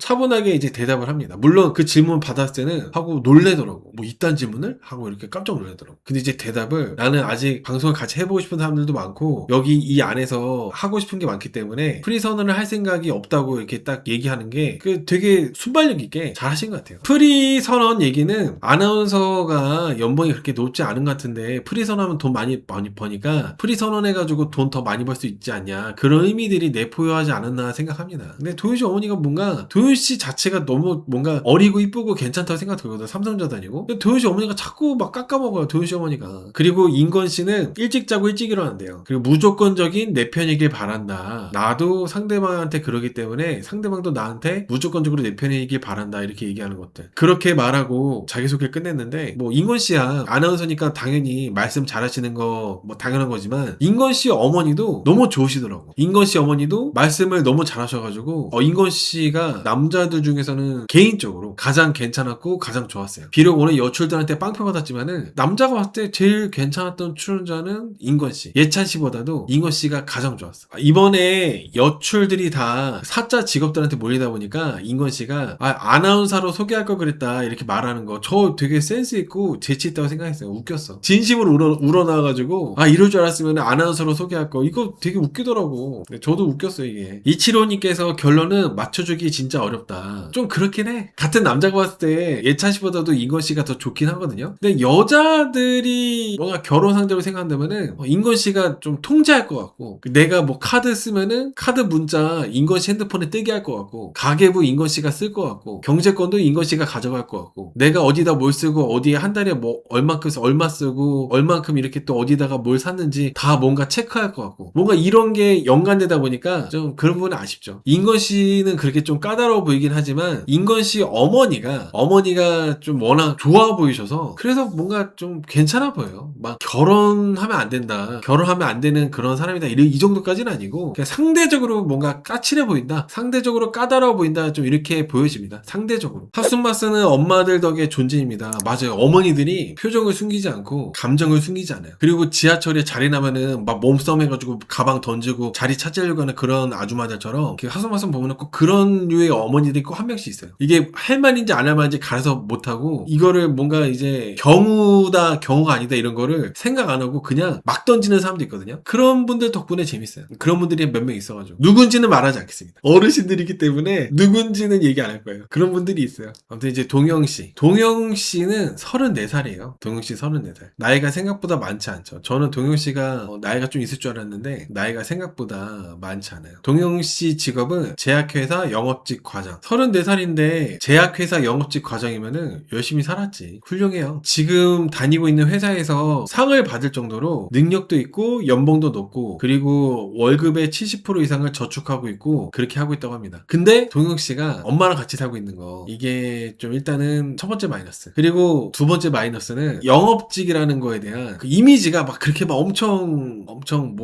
이제 대답을 합니다. 물론 그 질문 받았을 때는 하고 놀래더라고. 뭐 이딴 질문을? 하고 이렇게 깜짝 놀라더라고. 근데 이제 대답을, 나는 아직 방송을 같이 해보고 싶은 사람들도 많고 여기 이 안에서 하고 싶은 게 많기 때문에 프리 선언을 할 생각이 없다고 이렇게 딱 얘기하는 게 되게 순발력 있게 잘 하신 것 같아요. 프리 선언 얘기는 아나운서가 연봉이 그렇게 높지 않은 것 같은데 프리 선언하면 돈 많이 버니까 프리 선언해가지고 돈 더 많이 벌 수 있지 않냐, 그런 의미들이 내포하지 않았나 생각합니다. 근데 도윤 씨 어머니가 뭔가, 도윤 씨 자체가 너무 뭔가 어리고 이쁘고 괜찮다고 생각 들거든. 삼성여자 다니고. 근데 도윤 씨 어머니가 자꾸 막 깎아먹어요, 도윤 씨 어머니가. 그리고 인건 씨는 일찍 자고 일찍 일어난대요. 그리고 무조건적인 내 편이길 바란다. 나도 상대방한테 그러기 때문에 상대방도 나한테 무조건적으로 내 편이길 바란다. 이렇게 얘기하는 것들. 그렇게 말하고 자기소개를 끝냈는데 뭐 인건 씨야 아나운서니까 당연히 말씀 잘하시는 거 뭐 당연한 거지만 인건 씨 어머니도 너무 좋으시더라고. 인건 씨 어머니도 말씀을 너무 잘하셔가지고 인건 씨가 남자들 중에서는 개인적으로 가장 괜찮았고 가장 좋았어요. 비록 오늘 여출들한테 빵표 받았지만은 남자가 봤을 때 제일 괜찮았던 출연자는 인건 씨. 예찬 씨보다도 인건 씨가 가장 좋았어. 이번에 여출들이 다 사자 직업들한테 몰리다 보니까 인건 씨가 아나운서로 소개할 걸 그랬다 이렇게 말하는 거 저 되게 센스 있고 재치 있다고 생각했어요. 웃겼어. 진심으로 우러나와가지고 이럴 줄 알았으면 아나운서로 소개할 거 이거 되게 웃기더라고. 저도 웃겼어요 이게. 이치로님께서 결론은 맞춰주기 진짜 어렵다. 좀 그렇긴 해. 같은 남자가 봤을 때 예찬 씨보다도 인건 씨가 더 좋긴 하거든요. 근데 여자들이 뭔가 결혼 상대로 생각한다면은 인건 씨가 좀 통제할 것 같고 내가 뭐 카드 쓰면은 카드 문자 인건 씨 핸드폰에 뜨게 할 것 같고 가계부 인건 씨가 쓸 것 같고 경제권도 인건 씨가 가져갈 것 같고 내가 어디다 뭘 쓰고 어디에 한 달에 뭐 얼마큼 얼마 쓰고 얼만큼 이렇게 또 어디다가 뭘 샀는지 다 뭔가 체크할 것 같고 뭔가 이런 게 연관되다 보니까 좀 그런 부분은 아쉽죠. 인건 씨는 그렇게 좀 까다로워 보이긴 하지만 인건 씨 어머니가 좀 워낙 좋아 보이셔서 그래서 뭔가 좀 괜찮아 보여요. 막 결혼하면 안 된다. 결혼하면 안 되는 그런 사람이다. 이 정도까지는 아니고 그냥 상대적으로 뭔가 까칠해 보인다. 상대적으로 까다로워 보인다. 좀 이렇게 보여집니다. 상대적으로. 핫순마스는 엄마들 덕의 존재입니다. 맞아요. 어머니들이 표정을 숨기지 않고 감정을 숨기지 않아요. 그리고 지하철에 자리 나면은 막 몸싸움 해가지고 가방 던지고 자리 찾으려고 하는 그런 아주마들처럼 핫순마스 보면은 꼭 그런 류의 어머니들이 꼭 한 명씩 있어요. 이게 할 말인지 안 할 말인지 가려서 못하고 이거를 뭔가 이제 경우가 아니다 이런 거를 생각 안 하고 그냥 막 던지는 사람도 있거든요. 그런 분들 덕분에 재밌어요. 그런 분들이 몇 명 있어가지고 누군지는 말하지 않겠습니다. 어르신들이기 때문에 누군지는 얘기 안 할 거예요. 그런 분들이 있어요. 아무튼 이제 동영씨는 34살이에요. 동영씨 34살. 나이가 생각보다 많지 않죠. 저는 동영씨가 나이가 좀 있을 줄 알았는데 나이가 생각보다 많지 않아요. 동영씨 직업은 제약회사 영업직 과장. 34살인데 제약회사 영업직 과장이면은 열심히 살았지. 훌륭해요. 지금 다니고 있는 회사에서 상을 받을 정도로 능력도 있고 연봉도 높고 그리고 월급의 70% 이상을 저축하고 있고 그렇게 하고 있다고 합니다. 근데 동영씨가 엄마랑 같이 살고 있는 거 이게 좀 일단은 첫 번째 마이너스. 그리고 두 번째 마이너스는 영업직이라는 거에 대한 그 이미지가 막 그렇게 막 엄청 좀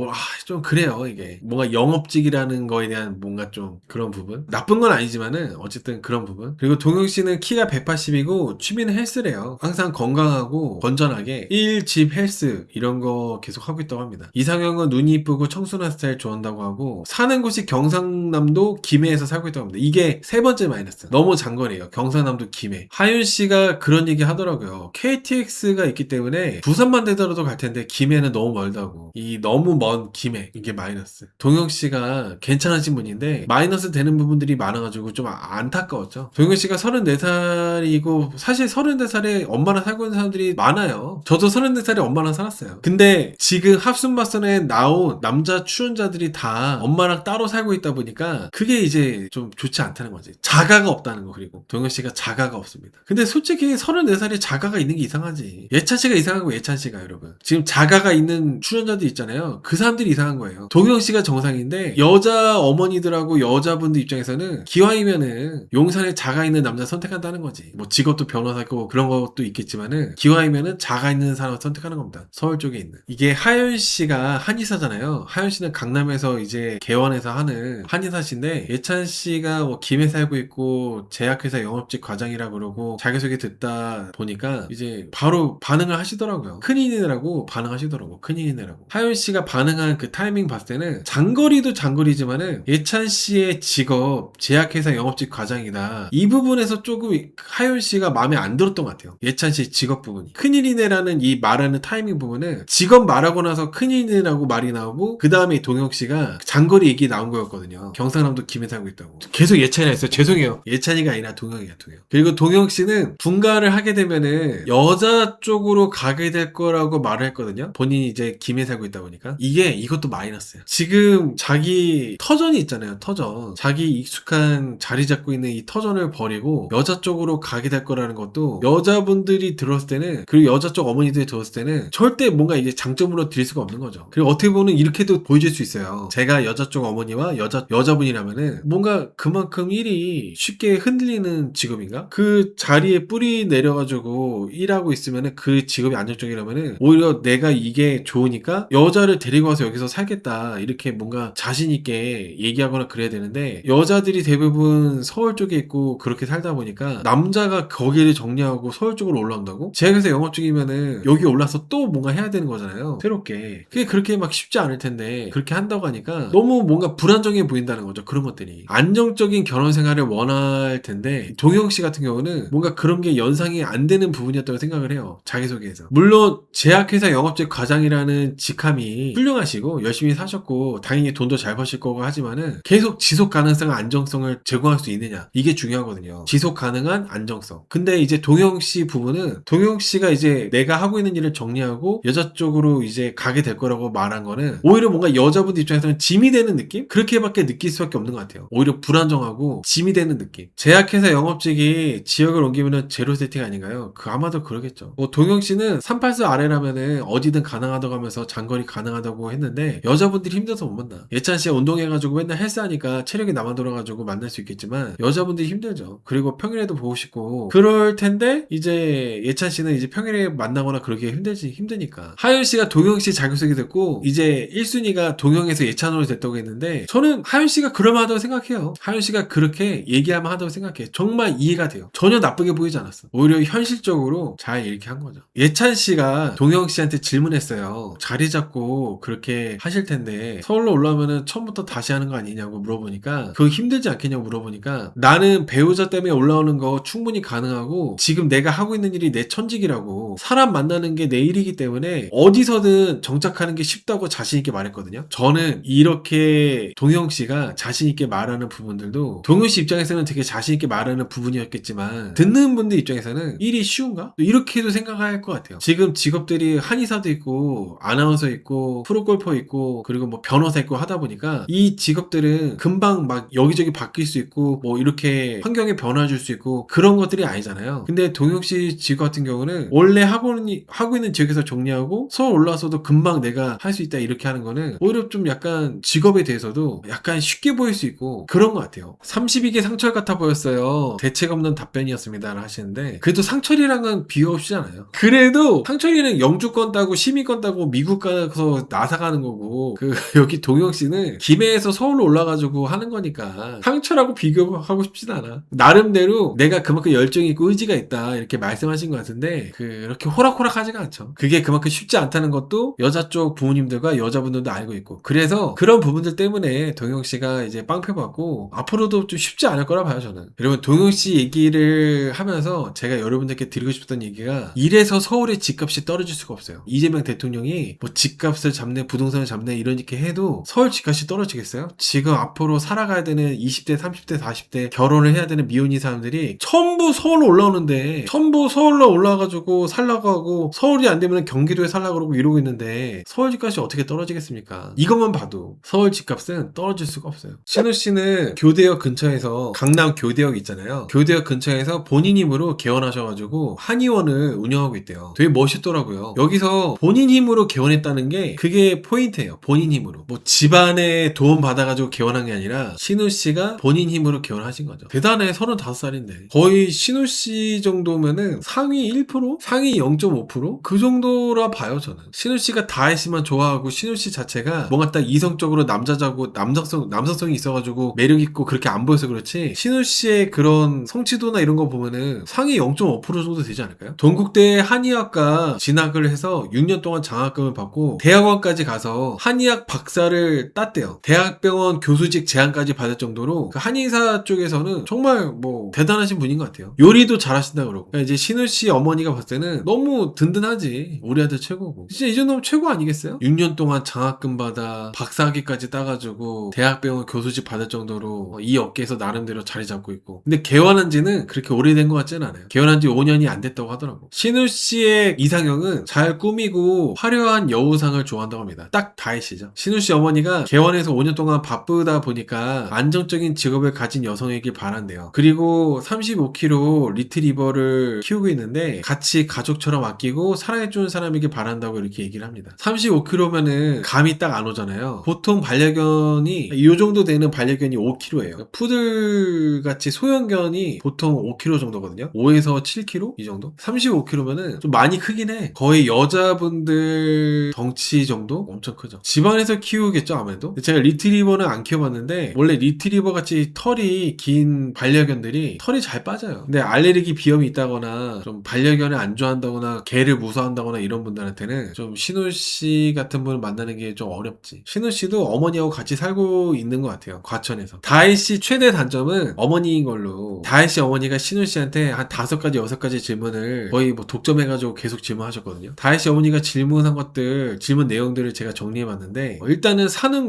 그래요. 이게 뭔가 영업직이라는 거에 대한 뭔가 좀 그런 부분 나쁜 건 아니지만은 어쨌든 그런 부분. 그리고 동영씨는 키가 180이고 취미는 헬스래요. 항상 건강하고 건전하게 1집 헬스 이런 거 계속 하고 있다고 합니다. 이상형은 눈이 이쁘고 청순한 스타일 좋아한다고 하고 사는 곳이 경상남도 김해에서 살고 있다고 합니다. 이게 세 번째 마이너스. 너무 장거리예요. 경상남도 김해. 하윤 씨가 그런 얘기 하더라고요. KTX가 있기 때문에 부산만 되더라도 갈 텐데 김해는 너무 멀다고. 이 너무 먼 김해 이게 마이너스. 동영 씨가 괜찮으신 분인데 마이너스 되는 부분들이 많아가지고 좀 안타까웠죠. 동영 씨가 34살이고 사실 34살에 엄마랑 살고 있는 사람들이 많아요. 저도 34살에 엄마랑 살았어요. 근데 지금 합순마선에 나온 남자 출연자들이 다 엄마랑 따로 살고 있다 보니까 그게 이제 좀 좋지 않다는 거지. 자가가 없다는 거. 그리고 동현 씨가 자가가 없습니다. 근데 솔직히 34살이 자가가 있는 게 이상하지. 예찬 씨가 이상하고 예찬 씨가 여러분. 지금 자가가 있는 출연자들 있잖아요. 그 사람들이 이상한 거예요. 동현 씨가 정상인데 여자 어머니들하고 여자분들 입장에서는 기왕이면은 용산에 자가 있는 남자 선택한다는 거지. 뭐 직업도 변호사고 그런 것도 있겠지만은 기왕이면은 자가 있는 사람을 선택하는 겁니다. 서울 쪽에 있는. 이게 하윤 씨가 한의사잖아요. 하윤 씨는 강남에서 이제 개원해서 하는 한의사신데 예찬 씨가 뭐 김해 살고 있고 제약회사 영업직 과장이라 그러고 자기소개 듣다 보니까 이제 바로 반응을 하시더라고요. 큰인이라고 반응하시더라고. 큰인이라고. 하윤 씨가 반응한 그 타이밍 봤을 때는 장거리도 장거리지만은 예찬 씨의 직업 제약회사 영업직 과장이다. 이 부분에서 조금 하윤 씨가 마음에 안 들었던 것 같아요. 예찬 씨 직업 부분이. 큰일이네라는 이 말하는 타이밍 부분은 직업 말하고 나서 큰일이네라고 말이 나오고 그 다음에 동혁 씨가 장거리 얘기 나온 거였거든요. 경상남도 김해 살고 있다고. 계속 예찬이라 했어요. 죄송해요. 예찬이가 아니라 동혁이야. 그리고 동혁 씨는 분가를 하게 되면은 여자 쪽으로 가게 될 거라고 말을 했거든요. 본인이 이제 김해 살고 있다 보니까. 이것도 마이너스예요. 지금 자기 터전이 있잖아요. 터전. 자기 익숙한 자리 잡고 있는 이 터전을 버리고 여자 쪽으로 가게 될 거라는 것도 여자분들이 들었을 때는 그리고 여자 쪽 어머니들이 들었을 때는 절대 뭔가 이제 장점으로 드릴 수가 없는 거죠. 그리고 어떻게 보면 이렇게도 보여줄 수 있어요. 제가 여자 쪽 어머니와 여자분이라면은 뭔가 그만큼 일이 쉽게 흔들리는 직업인가? 그 자리에 뿌리 내려가지고 일하고 있으면은 그 직업이 안정적이라면은 오히려 내가 이게 좋으니까 여자를 데리고 와서 여기서 살겠다 이렇게 뭔가 자신있게 얘기하거나 그래야 되는데, 여자들이 대부분 서울 쪽에 있고 그렇게 살다 보니까 남자가 거기를 정리하고 서울 쪽으로 올라온다고? 제가 그래서 영업 중이면은 여기 올라서 또 뭔가 해야 되는 거잖아요, 새롭게. 그게 그렇게 막 쉽지 않을 텐데 그렇게 한다고 하니까 너무 뭔가 불안정해 보인다는 거죠. 그런 것들이 안정적인 결혼 생활을 원할 텐데, 동영씨 같은 경우는 뭔가 그런 게 연상이 안 되는 부분이었다고 생각을 해요, 자기소개에서. 물론 제약회사 영업직 과장이라는 직함이 훌륭하시고 열심히 사셨고 당연히 돈도 잘 버실 거고 하지만은 계속 지속 가능성과 안정성을 제공할 수 있느냐, 이게 중요하거든요. 지속 가능한 안정성. 근데 이제 동영씨 부분은, 동영씨가 이제 내가 하고 있는 일을 정리하고 여자 쪽으로 이제 가게 될 거라고 말한 거는 오히려 뭔가 여자분들 입장에서는 짐이 되는 느낌? 그렇게밖에 느낄 수밖에 없는 것 같아요. 오히려 불안정하고 짐이 되는 느낌. 제약회사 영업직이 지역을 옮기면 제로 세팅 아닌가요? 아마도 그러겠죠. 뭐 동영씨는 384 아래라면은 어디든 가능하다고 하면서 장거리 가능하다고 했는데 여자분들이 힘들어서 못 만나. 예찬씨가 운동해가지고 맨날 헬스하니까 체력이 남아 돌아가지고 만날 수 있겠지만 여자분들이 힘들죠. 그리고 평일에도 보고 싶고 그럴 텐데 이제 예찬씨는 이제 평일에 만나거나 그러기 힘드니까. 하윤씨가 동영씨 자격증이 됐고 이제 1순위가 동영에서 예찬으로 됐다고 했는데, 저는 하윤씨가 그럴만하다고 생각해요. 하윤씨가 그렇게 얘기하면 하다고 생각해. 정말 이해가 돼요. 전혀 나쁘게 보이지 않았어. 오히려 현실적으로 잘 이렇게 한 거죠. 예찬씨가 동영씨한테 질문했어요. 자리 잡고 그렇게 하실 텐데 서울로 올라오면은 처음부터 다시 하는 거 아니냐고 물어보니까, 그거 힘들지 않겠냐고 물어보니까, 나는 배우자 때문에 올라오는 거 충분히 가능하고 지금 내가 하고 있는 일이 내 천직이라고, 사람 만나는 게 내 일이기 때문에 어디서든 정착하는 게 쉽다고 자신있게 말했거든요. 저는 이렇게 동영씨가 자신있게 말하는 부분들도 동영씨 입장에서는 되게 자신있게 말하는 부분이었겠지만 듣는 분들 입장에서는 일이 쉬운가? 이렇게도 생각할 것 같아요. 지금 직업들이 한의사도 있고 아나운서 있고 프로골퍼 있고 그리고 뭐 변호사 있고 하다 보니까 이 직업들은 금방 막 여기저기 바뀔 수 있고 뭐 이렇게 환경에 변화 줄 수 있고 그런 것들이 아니잖아요. 근데 동영씨 직업 같은 경우는 원래 하고 있는 지역에서 정리하고 서울 올라와서도 금방 내가 할 수 있다 이렇게 하는 거는 오히려 좀 약간 직업에 대해서도 약간 쉽게 보일 수 있고 그런 것 같아요. 32개 상철 같아 보였어요. 대책 없는 답변이었습니다 하시는데, 그래도 상철이랑은 비교 없이잖아요. 그래도 상철이는 영주권 따고 시민권 따고 미국 가서 나사 가는 거고, 여기 동영씨는 김해에서 서울로 올라가지고 하는 거니까 상철하고 비교하고 싶진 않아. 나름대로 내가 그만큼 열정이 있고 의지가 있다 이렇게 말씀하신 것 같은데 그렇게 호락호락하지가 않죠. 그게 그만큼 쉽지 않다는 것도 여자 쪽 부모님들과 여자분들도 알고 있고, 그래서 그런 부분들 때문에 동영씨가 이제 빵표 받고 앞으로도 좀 쉽지 않을 거라 봐요, 저는. 여러분, 동영씨 얘기를 하면서 제가 여러분들께 드리고 싶었던 얘기가, 이래서 서울의 집값이 떨어질 수가 없어요. 이재명 대통령이 뭐 집값을 잡네 부동산을 잡네 이렇게 해도 서울 집값이 떨어지겠어요? 지금 앞으로 살아가야 되는 20대 30대 40대 결혼을 해야 되는 미혼인 사람들이 전부 서울로 올라오는데, 전부 서울로 올라와가지고 살라고 하고, 서울이 안 되면 경기도에 살라고 그러고 이러고 있는데 서울 집값이 어떻게 떨어지겠습니까? 이것만 봐도 서울 집값은 떨어질 수가 없어요. 신우씨는 교대역 근처에서, 강남 교대역 있잖아요, 교대역 근처에서 본인 힘으로 개원하셔가지고 한의원을 운영하고 있대요. 되게 멋있더라고요. 여기서 본인 힘으로 개원했다는 게 그게 포인트예요. 본인 힘으로. 뭐 집안에 도움 받아가지고 개원한 게 아니라 신우씨가 본인 힘으로 개원하신 거죠. 대단해. 35살인데 거의 신우씨 정도면은 상위 1%? 상위 0.5%? 그 정도라 봐요, 저는. 신우씨가 다혜씨만 좋아하고 신우씨 자체가 뭔가 딱 이성적으로 남성성이 있어가지고 매력있고 그렇게 안 보여서 그렇지, 신우씨의 그런 성취도나 이런 거 보면은 상위 0.5% 정도 되지 않을까요? 동국대 한의학과 진학을 해서 6년 동안 장학금을 받고 대학원까지 가서 한의학 박사를 땄대요. 대학병원 교수직 제안까지 받을 정도로 그 한의사 쪽에서는 정말 뭐 대단하신 분인 것 같아요. 요리도 잘하신다 그러고. 그러니까 이제 신우씨 어머니가 봤을 때는 너무 든든하지, 우리 아들 최고고. 진짜 이 정도면 최고 아니겠어요? 6년 동안 장학금 받아 박사학위까지 따가지고 대학병원 교수직 받을 정도로 이 업계에서 나름대로 자리 잡고 있고. 근데 개원한 지는 그렇게 오래된 것 같지는 않아요. 개원한 지 5년이 안 됐다고 하더라고. 신우씨의 이상형은 잘 꾸미고 화려한 여우상을 좋아한다고 합니다. 딱 다혜씨죠. 신우씨 어머니가 개원해서 5년 동안 바쁘다 보니까 안정적인 직업을 가진 여성이길 바란대요. 그리고 35kg 리트리버를 키우고 있는데 같이 가족처럼 아끼고 그리고 사랑해주는 사람에게 바란다고 이렇게 얘기를 합니다. 35kg면은 감이 딱 안 오잖아요. 보통 반려견이 이 정도 되는 반려견이 5kg예요. 푸들같이 소형견이 보통 5kg 정도거든요. 5에서 7kg 이 정도. 35kg면은 좀 많이 크긴 해. 거의 여자분들 덩치 정도? 엄청 크죠. 집안에서 키우겠죠 아무래도. 제가 리트리버는 안 키워봤는데 원래 리트리버 같이 털이 긴 반려견들이 털이 잘 빠져요. 근데 알레르기 비염이 있다거나 좀 반려견을 안 좋아한다거나 개를 무서워한다거나 이런 분들한테는 좀 신우 씨 같은 분을 만나는 게 좀 어렵지. 신우 씨도 어머니하고 같이 살고 있는 것 같아요. 과천에서. 다혜 씨 최대 단점은 어머니인 걸로. 다혜 씨 어머니가 신우 씨한테 한 5가지 6가지 질문을 거의 뭐 독점해가지고 계속 질문하셨거든요. 다혜 씨 어머니가 질문한 것들 질문 내용들을 제가 정리해봤는데 일단은 사는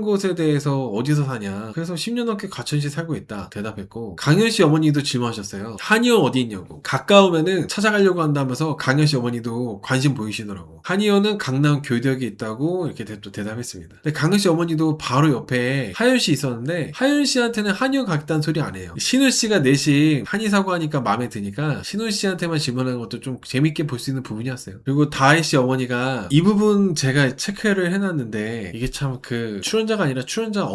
곳에 대해서 어디서 사냐. 그래서 10년 넘게 과천시 살고 있다 대답했고, 강현 씨 어머니도 질문하셨어요. 한의원 어디 있냐고. 가까우면은 찾아가려고 한다면서 강현 씨 어머니도 관심 보이시더라고. 한의원은 강남 교대역에 있다고 이렇게 또 대답했습니다. 근데 강현 씨 어머니도 바로 옆에 하연 씨 있었는데 하연 씨한테는 한의원 가겠다는 소리 안 해요. 신우 씨가 내심 한의사고 하니까 마음에 드니까 신우 씨한테만 질문하는 것도 좀 재밌게 볼 수 있는 부분이었어요. 그리고 다혜 씨 어머니가 이 부분 제가 체크를 해놨는데 이게 참 그 출연자가 아니라 출연자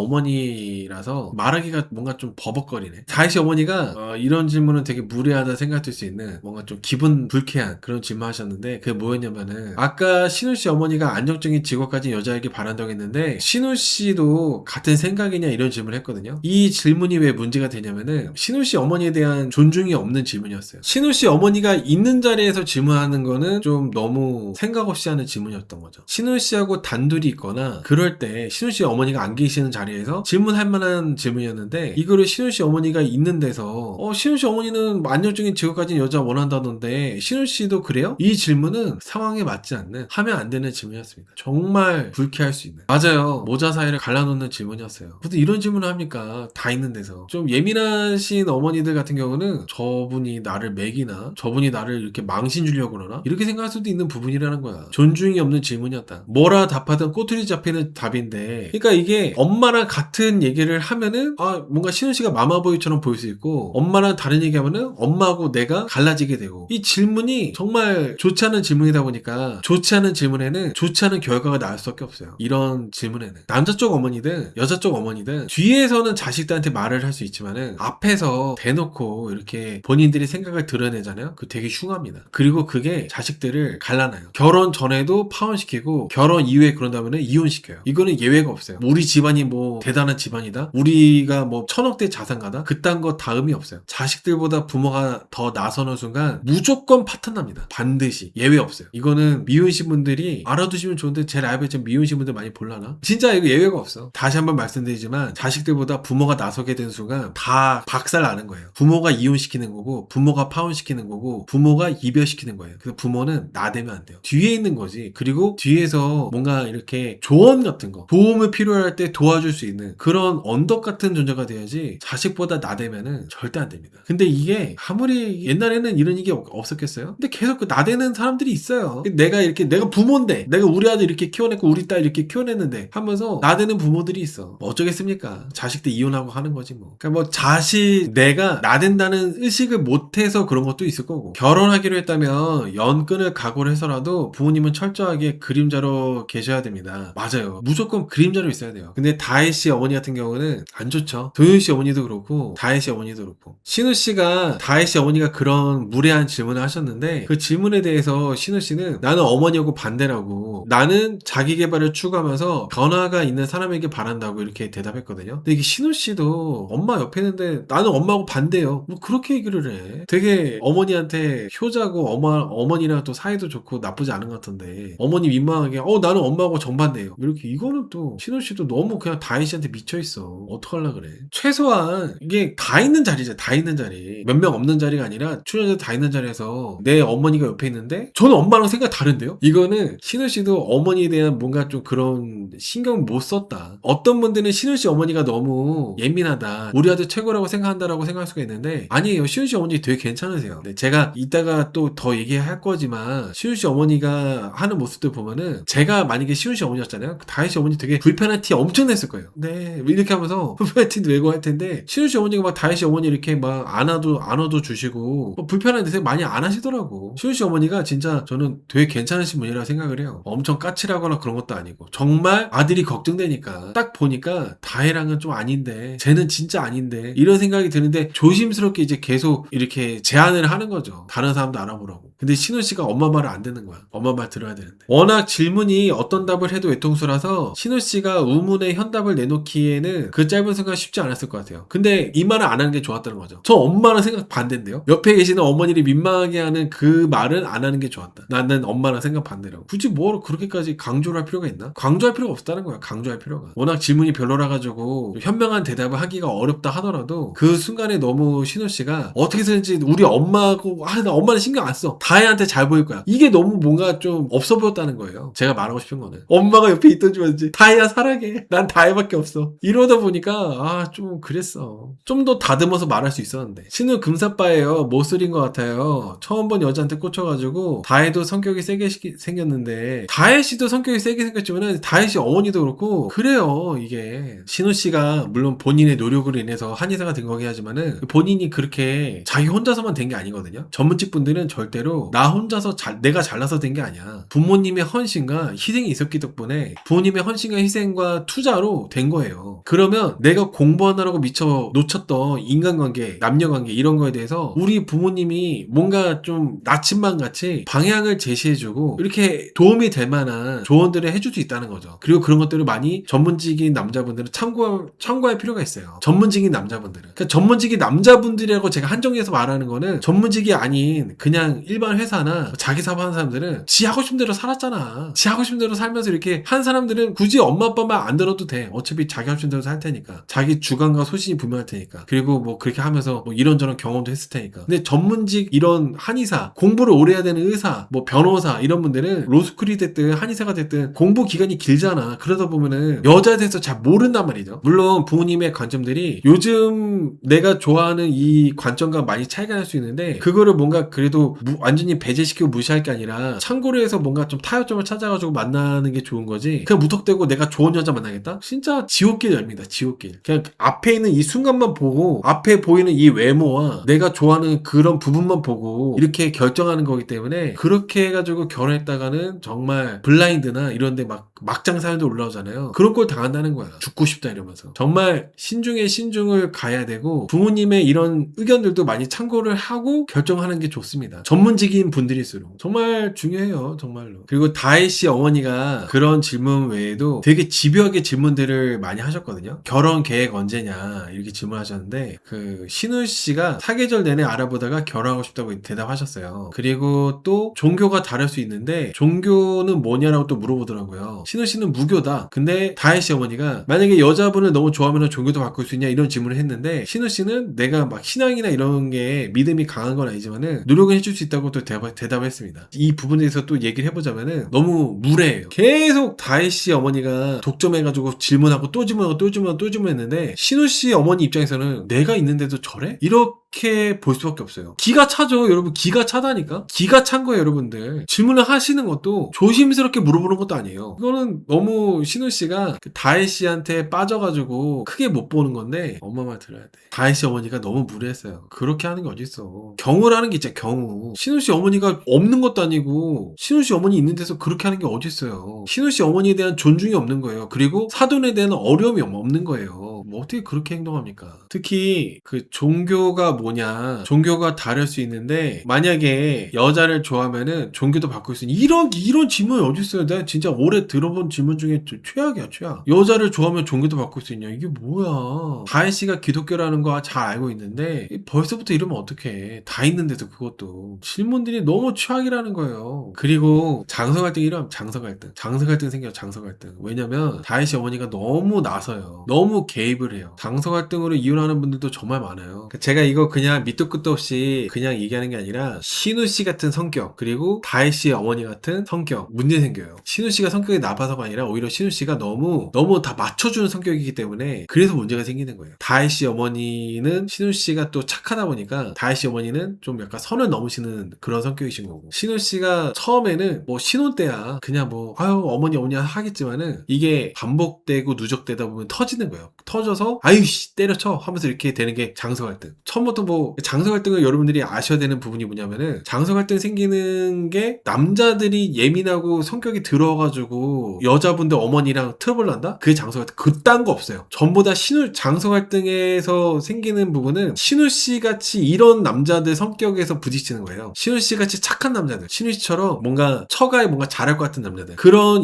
어머니라서 말하기가 뭔가 좀 버벅거리네. 다혜 씨 어머니가 이런 질문은 되게 무례하다 생각될 수 있는 뭔가 좀 기분 불쾌한 그런 질문 하셨는데 그게 뭐였냐면은 아까 신우 씨 어머니가 안정적인 직업 가진 여자에게 바란다고 했는데 신우 씨도 같은 생각이냐 이런 질문을 했거든요. 이 질문이 왜 문제가 되냐면은 신우 씨 어머니에 대한 존중이 없는 질문이었어요. 신우 씨 어머니가 있는 자리에서 질문하는 거는 좀 너무 생각 없이 하는 질문이었던 거죠. 신우 씨하고 단둘이 있거나 그럴 때 신우 씨 어머니가 안 계시는 자리에서 질문할 만한 질문이었는데 이거를 신우 씨 어머니가 있는 데서 신우 씨 어머니는 안정적인 직업 가진 여자 원한다던데 신우 씨도 그래요? 이 질문은 상황에 맞지 않는 하면 안 되는 질문이었습니다. 정말 불쾌할 수 있는. 맞아요. 모자 사이를 갈라놓는 질문이었어요. 무슨 이런 질문을 합니까? 다 있는 데서. 좀 예민하신 어머니들 같은 경우는 저분이 나를 먹이나 저분이 나를 이렇게 망신 주려고 그러나 이렇게 생각할 수도 있는 부분이라는 거야. 존중이 없는 질문이었다. 뭐라 답하든 꼬투리 잡히는 답인데 그러니까 이게 엄마랑 같은 얘기를 하면은 뭔가 신우 씨가 마마보이처럼 보일 수 있고 엄마랑 다른 얘기하면은 엄마하고 내가 갈라지게 되고 이 질문이 정말 좋지 않은 질문이다 보니까 좋지 않은 질문에는 좋지 않은 결과가 나올 수밖에 없어요. 이런 질문에는 남자 쪽 어머니든 여자 쪽 어머니든 뒤에서는 자식들한테 말을 할 수 있지만은 앞에서 대놓고 이렇게 본인들이 생각을 드러내잖아요. 그 되게 흉합니다. 그리고 그게 자식들을 갈라놔요. 결혼 전에도 파혼시키고 결혼 이후에 그런다면은 이혼시켜요. 이거는 예외가 없어요. 우리 집안이 뭐 대단한 집안이다, 우리가 뭐 1000억대 자산가다, 그딴 거 다 의미 없어요. 자식들보다 부모가 더 나서는 순간 무조건 파탄납니다. 반드시 예외 없어요. 이거는 미혼신 분들이 알아두시면 좋은데 제 라이브에 지금 미혼신 분들 많이 볼라나? 진짜 이거 예외가 없어. 다시 한번 말씀드리지만 자식들보다 부모가 나서게 되는 순간 다 박살 나는 거예요. 부모가 이혼시키는 거고 부모가 파혼시키는 거고 부모가 이별시키는 거예요. 그래서 부모는 나대면 안 돼요. 뒤에 있는 거지. 그리고 뒤에서 뭔가 이렇게 조언 같은 거, 도움을 필요할 때 도와줄 수 있는 그런 언덕 같은 존재가 돼야지 자식보다 나대면은 절대 안 됩니다. 근데 이게 아무리 옛날에는 이런 얘기 없었겠어요? 근데 계속 그 나대는 사람들이 있어요. 내가 부모인데 내가 우리 아들 이렇게 키워냈고 우리 딸 이렇게 키워냈는데 하면서 나대는 부모들이 있어. 뭐 어쩌겠습니까? 자식들 이혼하고 하는 거지 뭐. 그러니까 뭐 내가 나댄다는 의식을 못해서 그런 것도 있을 거고, 결혼하기로 했다면 연끈을 각오를 해서라도 부모님은 철저하게 그림자로 계셔야 됩니다. 맞아요. 무조건 그림자로 있어야 돼요. 근데 다혜 씨 어머니 같은 경우는 안 좋죠. 도윤 씨 어머니도 그렇고 다혜 씨 어머니도 그렇고. 신우 씨가 다혜 씨 어머니가 그런 무례한 질문을 하셨는데 그 질문에 대해서 신우 씨는 나는 어머니하고 반대라고, 나는 자기 개발을 추구하면서 변화가 있는 사람에게 바란다고 이렇게 대답했거든요. 근데 이게 신우 씨도 엄마 옆에 있는데 나는 엄마하고 반대요. 뭐 그렇게 얘기를 해. 되게 어머니한테 효자고 어머니랑 또 사이도 좋고 나쁘지 않은 것 같은데 어머니 민망하게 나는 엄마하고 정반대예요. 이렇게. 이거는 또 신우 씨도 너무 그냥 다혜 씨한테 미쳐있어. 어떡하려 그래. 최소한 이게 다 있는 자리죠. 다 있는 자리. 몇 명 없는 자리가 아니라 출연자 다 있는 자리에서 내 어머니가 옆에 있는데 저는 엄마랑 생각 다른데요? 이거는 신우 씨도 어머니에 대한 뭔가 좀 그런 신경 못 썼다. 어떤 분들은 신우 씨 어머니가 너무 예민하다, 우리 아들 최고라고 생각한다라고 생각할 수가 있는데 아니에요. 신우 씨 어머니 되게 괜찮으세요. 네, 제가 이따가 또 더 얘기할 거지만 신우 씨 어머니가 하는 모습들 보면은 제가 만약에 신우 씨 어머니였잖아요. 다혜 씨 어머니 되게 불편한 티 엄청 냈을 거예요. 네, 이렇게 하면서 불편한 티도 내고 할 텐데 신우 씨 어머니가 막 다혜 씨 어머니 이렇게 막 안아도 주시고 불편한 데서 많이 안 하시더라고. 신우 씨 어머니 어머니가 진짜 저는 되게 괜찮으신 분이라고 생각을 해요. 엄청 까칠하거나 그런 것도 아니고 정말 아들이 걱정되니까 딱 보니까 다혜랑은 좀 아닌데 쟤는 진짜 아닌데 이런 생각이 드는데 조심스럽게 이제 계속 이렇게 제안을 하는 거죠. 다른 사람도 알아보라고. 근데 신우 씨가 엄마 말을 안 듣는 거야. 엄마 말 들어야 되는데. 워낙 질문이 어떤 답을 해도 외통수라서 신우 씨가 우문의 현답을 내놓기에는 그 짧은 순간 쉽지 않았을 것 같아요. 근데 이 말을 안 하는 게 좋았다는 거죠. 저 엄마랑 생각 반대인데요. 옆에 계시는 어머니를 민망하게 하는 그 말은 안 하는 게 좋았다. 나는 엄마랑 생각 반대라고. 굳이 뭐로 그렇게까지 강조를 할 필요가 있나? 강조할 필요가 없다는 거야. 강조할 필요가. 워낙 질문이 별로라 가지고 현명한 대답을 하기가 어렵다 하더라도 그 순간에 너무 신우 씨가 어떻게 해서든지 우리 엄마하고 나 엄마는 신경 안 써. 다혜한테 잘 보일 거야. 이게 너무 뭔가 좀 없어 보였다는 거예요. 제가 말하고 싶은 거는. 엄마가 옆에 있던 줄알지. 다혜야 사랑해. 난 다혜밖에 없어. 이러다 보니까 좀 그랬어. 좀 더 다듬어서 말할 수 있었는데. 신우 금사빠예요. 모쏠인 것 같아요. 처음 본 여자한테 꽂혀가지고 다혜도 성격이 세게 생겼는데 다혜 씨도 성격이 세게 생겼지만은 다혜 씨 어머니도 그렇고 그래요. 이게 신우 씨가 물론 본인의 노력으로 인해서 한의사가 된 거긴 하지만은 본인이 그렇게 자기 혼자서만 된 게 아니거든요. 전문직 분들은 절대로 나 혼자서 내가 잘나서 된 게 아니야. 부모님의 헌신과 희생이 있었기 덕분에 부모님의 헌신과 희생과 투자로 된 거예요. 그러면 내가 공부하느라고 미처 놓쳤던 인간관계, 남녀관계 이런 거에 대해서 우리 부모님이 뭔가 좀 나침반 같이 방향을 제시해주고 이렇게 도움이 될 만한 조언들을 해줄 수 있다는 거죠. 그리고 그런 것들을 많이 전문직인 남자분들은 참고할 필요가 있어요. 전문직인 남자분들은. 그러니까 전문직인 남자분들이라고 제가 한정해서 말하는 거는 전문직이 아닌 그냥 일반 회사나 자기 사업하는 사람들은 지 하고 싶은 대로 살았잖아. 지 하고 싶은 대로 살면서 이렇게 한 사람들은 굳이 엄마 아빠 말 안 들어도 돼. 어차피 자기 하고 싶은 대로 살 테니까. 자기 주관과 소신이 분명할 테니까. 그리고 뭐 그렇게 하면서 뭐 이런저런 경험도 했을 테니까. 근데 전문직 이런 한의사, 공부를 오래 해야 되는 의사, 뭐 변호사 이런 분들은 로스쿨이 됐든 한의사가 됐든 공부 기간이 길잖아. 그러다 보면은 여자에 대해서 잘 모른단 말이죠. 물론 부모님의 관점들이 요즘 내가 좋아하는 이 관점과 많이 차이가 날 수 있는데 그거를 뭔가 그래도 완전히 배제시키고 무시할 게 아니라 참고로 해서 뭔가 좀 타협점을 찾아가지고 만나는 게 좋은 거지. 그냥 무턱대고 내가 좋은 여자 만나겠다? 진짜 지옥길 열립니다. 지옥길. 그냥 앞에 있는 이 순간만 보고 앞에 보이는 이 외모와 내가 좋아하는 그런 부분만 보고 이렇게 결정하는 거기 때문에 그렇게 해가지고 결혼했다가는 정말 블라인드나 이런데 막장 사연도 올라오잖아요. 그런 걸 당한다는 거야. 죽고 싶다 이러면서. 정말 신중에 신중을 가야 되고 부모님의 이런 의견들도 많이 참고를 하고 결정하는 게 좋습니다. 전문직인 분들일수록. 정말 중요해요. 정말로. 그리고 다혜 씨 어머니가 그런 질문 외에도 되게 집요하게 질문들을 많이 하셨거든요. 결혼 계획 언제냐 이렇게 질문하셨는데 그 신우 씨가 사계절 내내 알아보다가 결혼하고 싶다고 대답하셨어요. 그리고 또 종교가 다를 수 있는데 종교는 뭐냐라고 또 물어보더라고요. 신우 씨는 무교다. 근데 다혜 씨 어머니가 만약에 여자분을 너무 좋아하면 종교도 바꿀 수 있냐 이런 질문을 했는데 신우 씨는 내가 막 신앙이나 이런 게 믿음이 강한 건 아니지만은 노력은 해줄 수 있다고 또 대답을 했습니다. 이 부분에 대해서 또 얘기를 해보자면은 너무 무례해요. 계속 다혜 씨 어머니가 독점해가지고 질문하고 또 질문하고 또 질문하고 또 질문했는데 신우 씨 어머니 입장에서는 내가 있는데도 저래? 이렇게 볼 수밖에 없어요. 기가 차죠 여러분. 기가 차다니까. 기가 찬 거예요 여러분들. 질문을 하시는 것도 조심스럽게 물어보는 것도 아니에요. 이거는 너무 신우 씨가 그 다혜 씨한테 빠져가지고 크게 못 보는 건데 엄마 말 들어야 돼. 다혜 씨 어머니가 너무 무례했어요. 그렇게 하는 게 어딨어. 경우라는 게 있잖아. 경우. 신우 씨 어머니가 없는 것도 아니고 신우 씨 어머니 있는 데서 그렇게 하는 게 어딨어요. 신우 씨 어머니에 대한 존중이 없는 거예요. 그리고 사돈에 대한 어려움이 없는 거예요. 뭐 어떻게 그렇게 행동합니까? 특히 그 종교가 뭐냐, 종교가 다를 수 있는데 만약에 여자를 좋아하면은 종교도 바꿀 수 있는 이런 질문이 어딨어요. 내가 진짜 오래 들어본 질문 중에 최악이야 최악. 여자를 좋아하면 종교도 바꿀 수 있냐, 이게 뭐야. 다혜 씨가 기독교라는 거 잘 알고 있는데 벌써부터 이러면 어떡해. 다 있는데도. 그것도 질문들이 너무 최악이라는 거예요. 그리고 장서 갈등 이러면 장서 갈등 생겨요. 장서 갈등. 왜냐면 다혜 씨 어머니가 너무 나서요. 너무 개입을 해요. 장서 갈등으로 이혼하는 분들도 정말 많아요. 제가 이거 그냥 밑도 끝도 없이 그냥 얘기하는 게 아니라 신우 씨 같은 성격, 그리고 다혜 씨 어머니 같은 성격 문제 생겨요. 신우 씨가 성격이 나빠서가 아니라 오히려 신우 씨가 너무 다 맞춰주는 성격이기 때문에 그래서 문제가 생기는 거예요. 다혜 씨 어머니는 신우 씨가 또 착하다 보니까 다혜 씨 어머니는 좀 약간 선을 넘으시는 그런 성격이신 거고, 신우 씨가 처음에는 뭐 신혼 때야 그냥 뭐 아유 어머니 하겠지만은 이게 반복되고 누적되다 보면 터지는 거예요. 터져서 아유씨 때려쳐 하면서 이렇게 되는 게 장서 갈등. 처음부터 뭐 장서 갈등을 여러분들이 아셔야 되는 부분이 뭐냐면은 장서 갈등 생기는 게 남자들이 예민하고 성격이 들어가지고 여자분들 어머니랑 트러블 난다? 그게 장서 갈등. 그딴 거 없어요. 전부 다 장서 갈등에서 생기는 부분은 신우 씨 같이 이런 남자들 성격에서 부딪히는 거예요. 신우 씨 같이 착한 남자들, 신우 씨처럼 뭔가 처가에 뭔가 잘할 것 같은 남자들,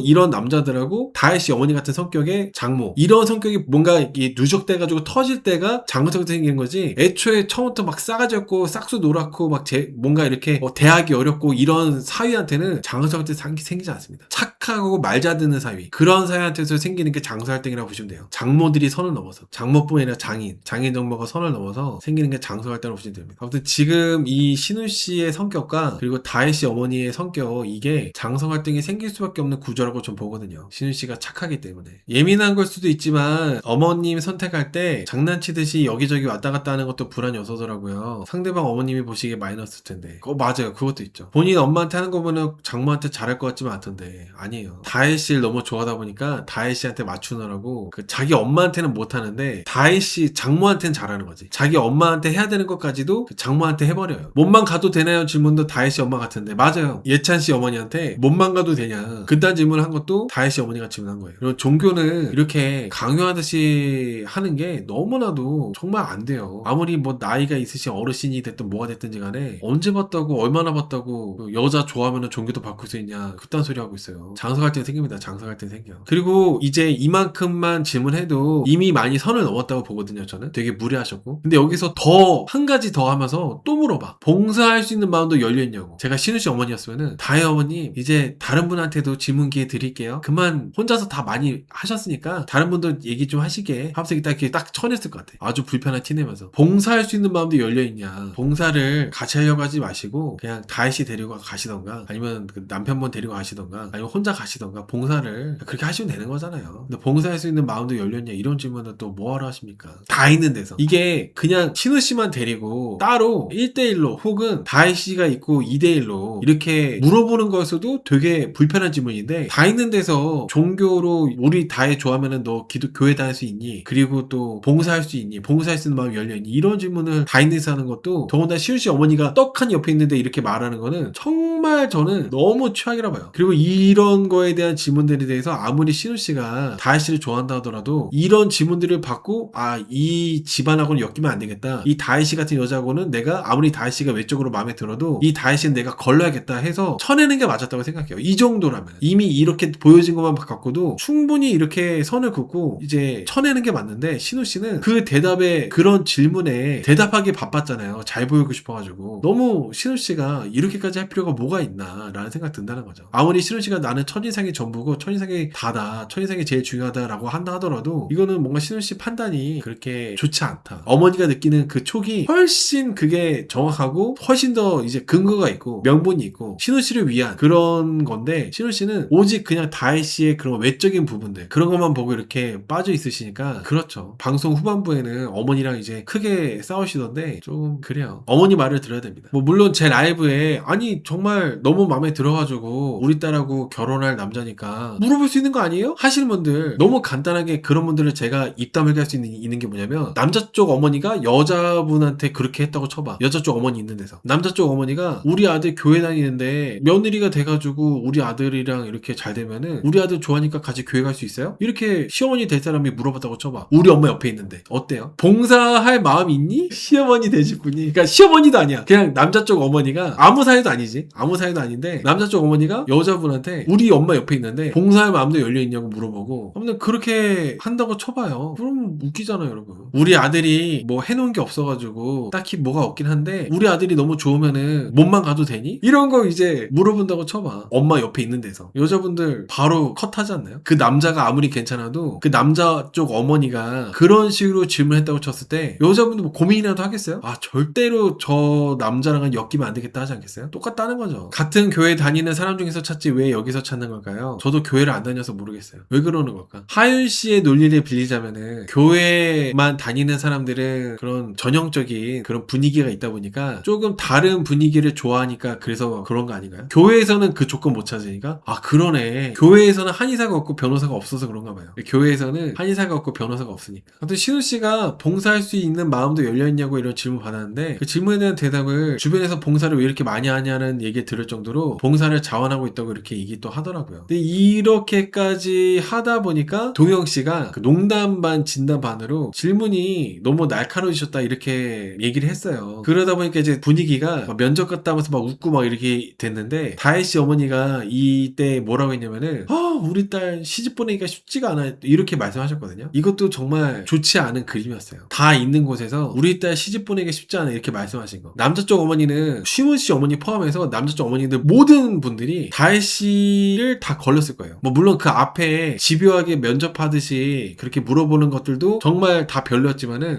이런 남자들하고 다혜 씨 어머니 같은 성격의 장모, 이런 성격이 뭔가 이게 누적돼가지고 터질 때가 장서 갈등이 생기는 거지. 애초에 처음부터 막 싸가지 없고 싹수 노랗고 막 뭔가 이렇게 대하기 어렵고 이런 사위한테는 장서 갈등이 생기지 않습니다. 착하고 말 잘 듣는 사위, 그런 사위한테서 생기는 게 장서 갈등이라고 보시면 돼요. 장모들이 선을 넘어서, 장모뿐 아니라 장인 정모가 선을 넘어서 생기는 게 장서 갈등이라고 보시면 됩니다. 아무튼 지금 이 신우 씨의 성격과 그리고 다혜 씨 어머니의 성격, 이게 장서 갈등이 생길 수밖에 없는 구조라고 좀 보거든요. 신우 씨가 착하기 때문에. 예민한 걸 수도 있지만 어머님 선택할 때 장난치듯이 여기저기 왔다 갔다 하는 것도 불안 요소더라고요. 상대방 어머님이 보시기에 마이너스일 텐데. 맞아요. 그것도 있죠. 본인 엄마한테 하는 거 보면 장모한테 잘할 것 같지만 않던데 아니에요. 다혜 씨를 너무 좋아하다 보니까 다혜 씨한테 맞추느라고 자기 엄마한테는 못하는데 다혜 씨 장모한테는 잘하는 거지. 자기 엄마한테 해야 되는 것까지도 장모한테 해버려요. 몸만 가도 되나요? 질문도 다혜 씨 엄마 같은데 맞아요. 예찬 씨 어머니한테 몸만 가도 되냐 그딴 질문을 한 것도 다혜 씨 어머니가 질문한 거예요. 그리고 종교는 이렇게 강요하듯이 하는 게 너무나도 정말 안 돼요. 아무리 뭐 나이가 있으신 어르신이 됐든 뭐가 됐든지 간에 언제 봤다고 얼마나 봤다고 여자 좋아하면 종교도 바꿀 수 있냐 그딴 소리 하고 있어요. 장서 갈등 생깁니다. 장서 갈등 생겨. 그리고 이제 이만큼만 질문해도 이미 많이 선을 넘었다고 보거든요. 저는 되게 무례하셨고. 근데 여기서 더 한 가지 더 하면서 또 물어봐. 봉사할 수 있는 마음도 열려있냐고. 제가 신우 씨 어머니였으면은 다혜 어머님 이제 다른 분한테도 질문 기회 드릴게요. 그만 혼자서 다 많이 하셨으니까 다른 분도 얘기 좀 하시게 하면서 이렇게 딱 쳐냈을 것 같아. 아주 불편한 티 내면서. 봉사할 수 있는 마음도 열려있냐. 봉사를 같이 하려고 하지 마시고 그냥 다혜 씨 데리고 가시던가 아니면 그 남편분 데리고 가시던가 아니면 혼자 가시던가 봉사를 그렇게 하시면 되는 거잖아요. 근데 봉사할 수 있는 마음도 열렸냐 이런 질문은 또 뭐하러 하십니까? 다 있는 데서. 이게 그냥 신우 씨만 데리고 따로 1대1로 혹은 다혜 씨가 있고 2대1로 이렇게 물어보는 거에서도 되게 불편한 질문인데 다 있는 데서 종교로 우리 다혜 좋아하면은 너 교회 다닐 수 있니? 그리고 또 봉사할 수 있니? 봉사할 수 있는 마음이 열려있니? 이런 질문을 다 있는 데서 하는 것도 더군다나 신우 씨 어머니가 떡하니 옆에 있는데 이렇게 말하는 거는 정말 저는 너무 최악이라 봐요. 그리고 이런 거에 대한 질문들에 대해서 아무리 신우 씨가 다혜 씨를 좋아한다 하더라도 이런 질문들을 받고 이 집안하고는 엮이면 안 되겠다. 이 다혜 씨 같은 여자하고는 내가 아무리 다혜 씨가 외적으로 마음에 들어도 이 다혜 씨는 내가 걸러야겠다 해서 쳐내는 게 맞았다고 생각해요. 이 정도라면 이미 이렇게 보여진 것만 갖고도 충분히 이렇게 선을 긋고 이제 쳐내는 게 맞는데 신우 씨는 그 대답에 그런 질문에 대답하기 바빴잖아요. 잘 보이고 싶어가지고 너무 신우 씨가 이렇게까지 할 필요가 뭐가 있나 라는 생각 든다는 거죠. 아무리 신우 씨가 나는 첫인상이 전부고 첫인상이 다다 첫인상이 제일 중요하다라고 한다 하더라도 이거는 뭔가 신우 씨 판단이 그렇게 좋지 않다. 어머니가 느끼는 그 촉이 훨씬 그게 정확하고 훨씬 더 이제 근거가 있고 명분이 있고 신우 씨를 위한 그런 건데 신우 씨는 오직 그냥 다혜 씨의 그런 외적인 부분들 그런 것만 보고 이렇게 빠져 있으시니까 그렇죠. 방송 후반부에는 어머니랑 이제 크게 싸우시던데 좀 그래요. 어머니 말을 들어야 됩니다. 뭐 물론 제 라이브에 아니 정말 너무 마음에 들어가지고 우리 딸하고 결혼할 남자니까 물어볼 수 있는 거 아니에요? 하시는 분들 너무 간단하게 그런 분들을 제가 입 다물게 할 수 있는 게 뭐냐면 남자 쪽 어머니가 여자분한테 그렇게 했다고 쳐봐. 여자 쪽 어머니 있는 데서 남자 쪽 어머니가 우리 아들 교회 다니는데 며느리가 돼가지고 우리 아들이랑 이렇게 잘 되면은 우리 아들 좋아하니까 같이 교회 갈 수 있어요? 이렇게 시어머니 될 사람이 물어봤다고 쳐봐. 우리 엄마 옆에 있는데 어때요? 봉사할 마음 있니? 시어머니 되실 분이 그러니까 시어머니도 아니야. 그냥 남자 쪽 어머니가 아무 사이도 아니지. 아무 사이도 아닌데 남자 쪽 어머니가 여자분한테 우리 엄마 옆에 있는데 봉사할 마음도 열려있냐고 물어보고 아무튼 그렇게 한다고 쳐봐요. 그럼 웃기잖아요 여러분. 우리 아들이 뭐 해놓은 게 없어가지고 딱히 뭐가 없긴 한데 우리 아들이 너무 좋으면은 몸만 가도 되니? 이런 거 이제 물어본다고 쳐봐. 엄마 옆에 있는 데서 여자분들 바로 컷하지 않나요? 그 남자가 아무리 괜찮아도 그 남자 쪽 어머니가 그런 식으로 질문했다고 쳤을 때 여자분들 뭐 고민이라도 하겠어요? 절대로 저 남자랑은 엮이면 안 되겠다 하지 않겠어요? 똑같다는 거죠. 같은 교회 다니는 사람 중에서 찾지 왜 여기서 찾는 걸까요? 저도 교회를 안 다녀서 모르겠어요. 왜 그러는 걸까? 하윤 씨의 논리를 빌리자면은 교회만 다니는 사람들은 그런 전형적인 그런 분위기가 있다 보니까 조금 다른 분위기를 좋아하니까 그래서 그런 거 아닌가요? 교회에서는 그 조건 못 찾으니까 그러네. 교회에서는 한의사가 없고 변호사가 없어서 그런가 봐요. 교회에서는 한의사가 없고 변호사가 변호사가 없으니까. 아무튼 신우 씨가 봉사할 수 있는 마음도 열려있냐고 이런 질문 받았는데 그 질문에 대한 대답을 주변에서 봉사를 왜 이렇게 많이 하냐는 얘기 들을 정도로 봉사를 자원하고 있다고 이렇게 얘기 또 하더라고요. 근데 이렇게까지 하다 보니까 동영 씨가 그 농담 반 진담 반으로 질문이 너무 날카로우셨다 이렇게 얘기를 했어요. 그러다 보니까 이제 분위기가 막 면접 갔다 하면서 막 웃고 막 이렇게 됐는데 다혜 씨 어머니가 이때 뭐라고 했냐면은 우리 딸 시집 보내기가 쉽지가 않아 이렇게 말씀하셨거든요. 이것도 정말 좋지 않은 그림이었어요. 다 있는 곳에서 우리 딸 시집 보내기가 쉽지 않아 이렇게 말씀하신 거. 남자 쪽 어머니는 쉬문 씨 어머니 포함해서 남자 쪽 어머니들 모든 분들이 다혜 씨를 다 걸렸을 거예요. 뭐 물론 그 앞에 집요하게 면접하듯이 그렇게 물어보는 것들도 정말 다 별로였지만은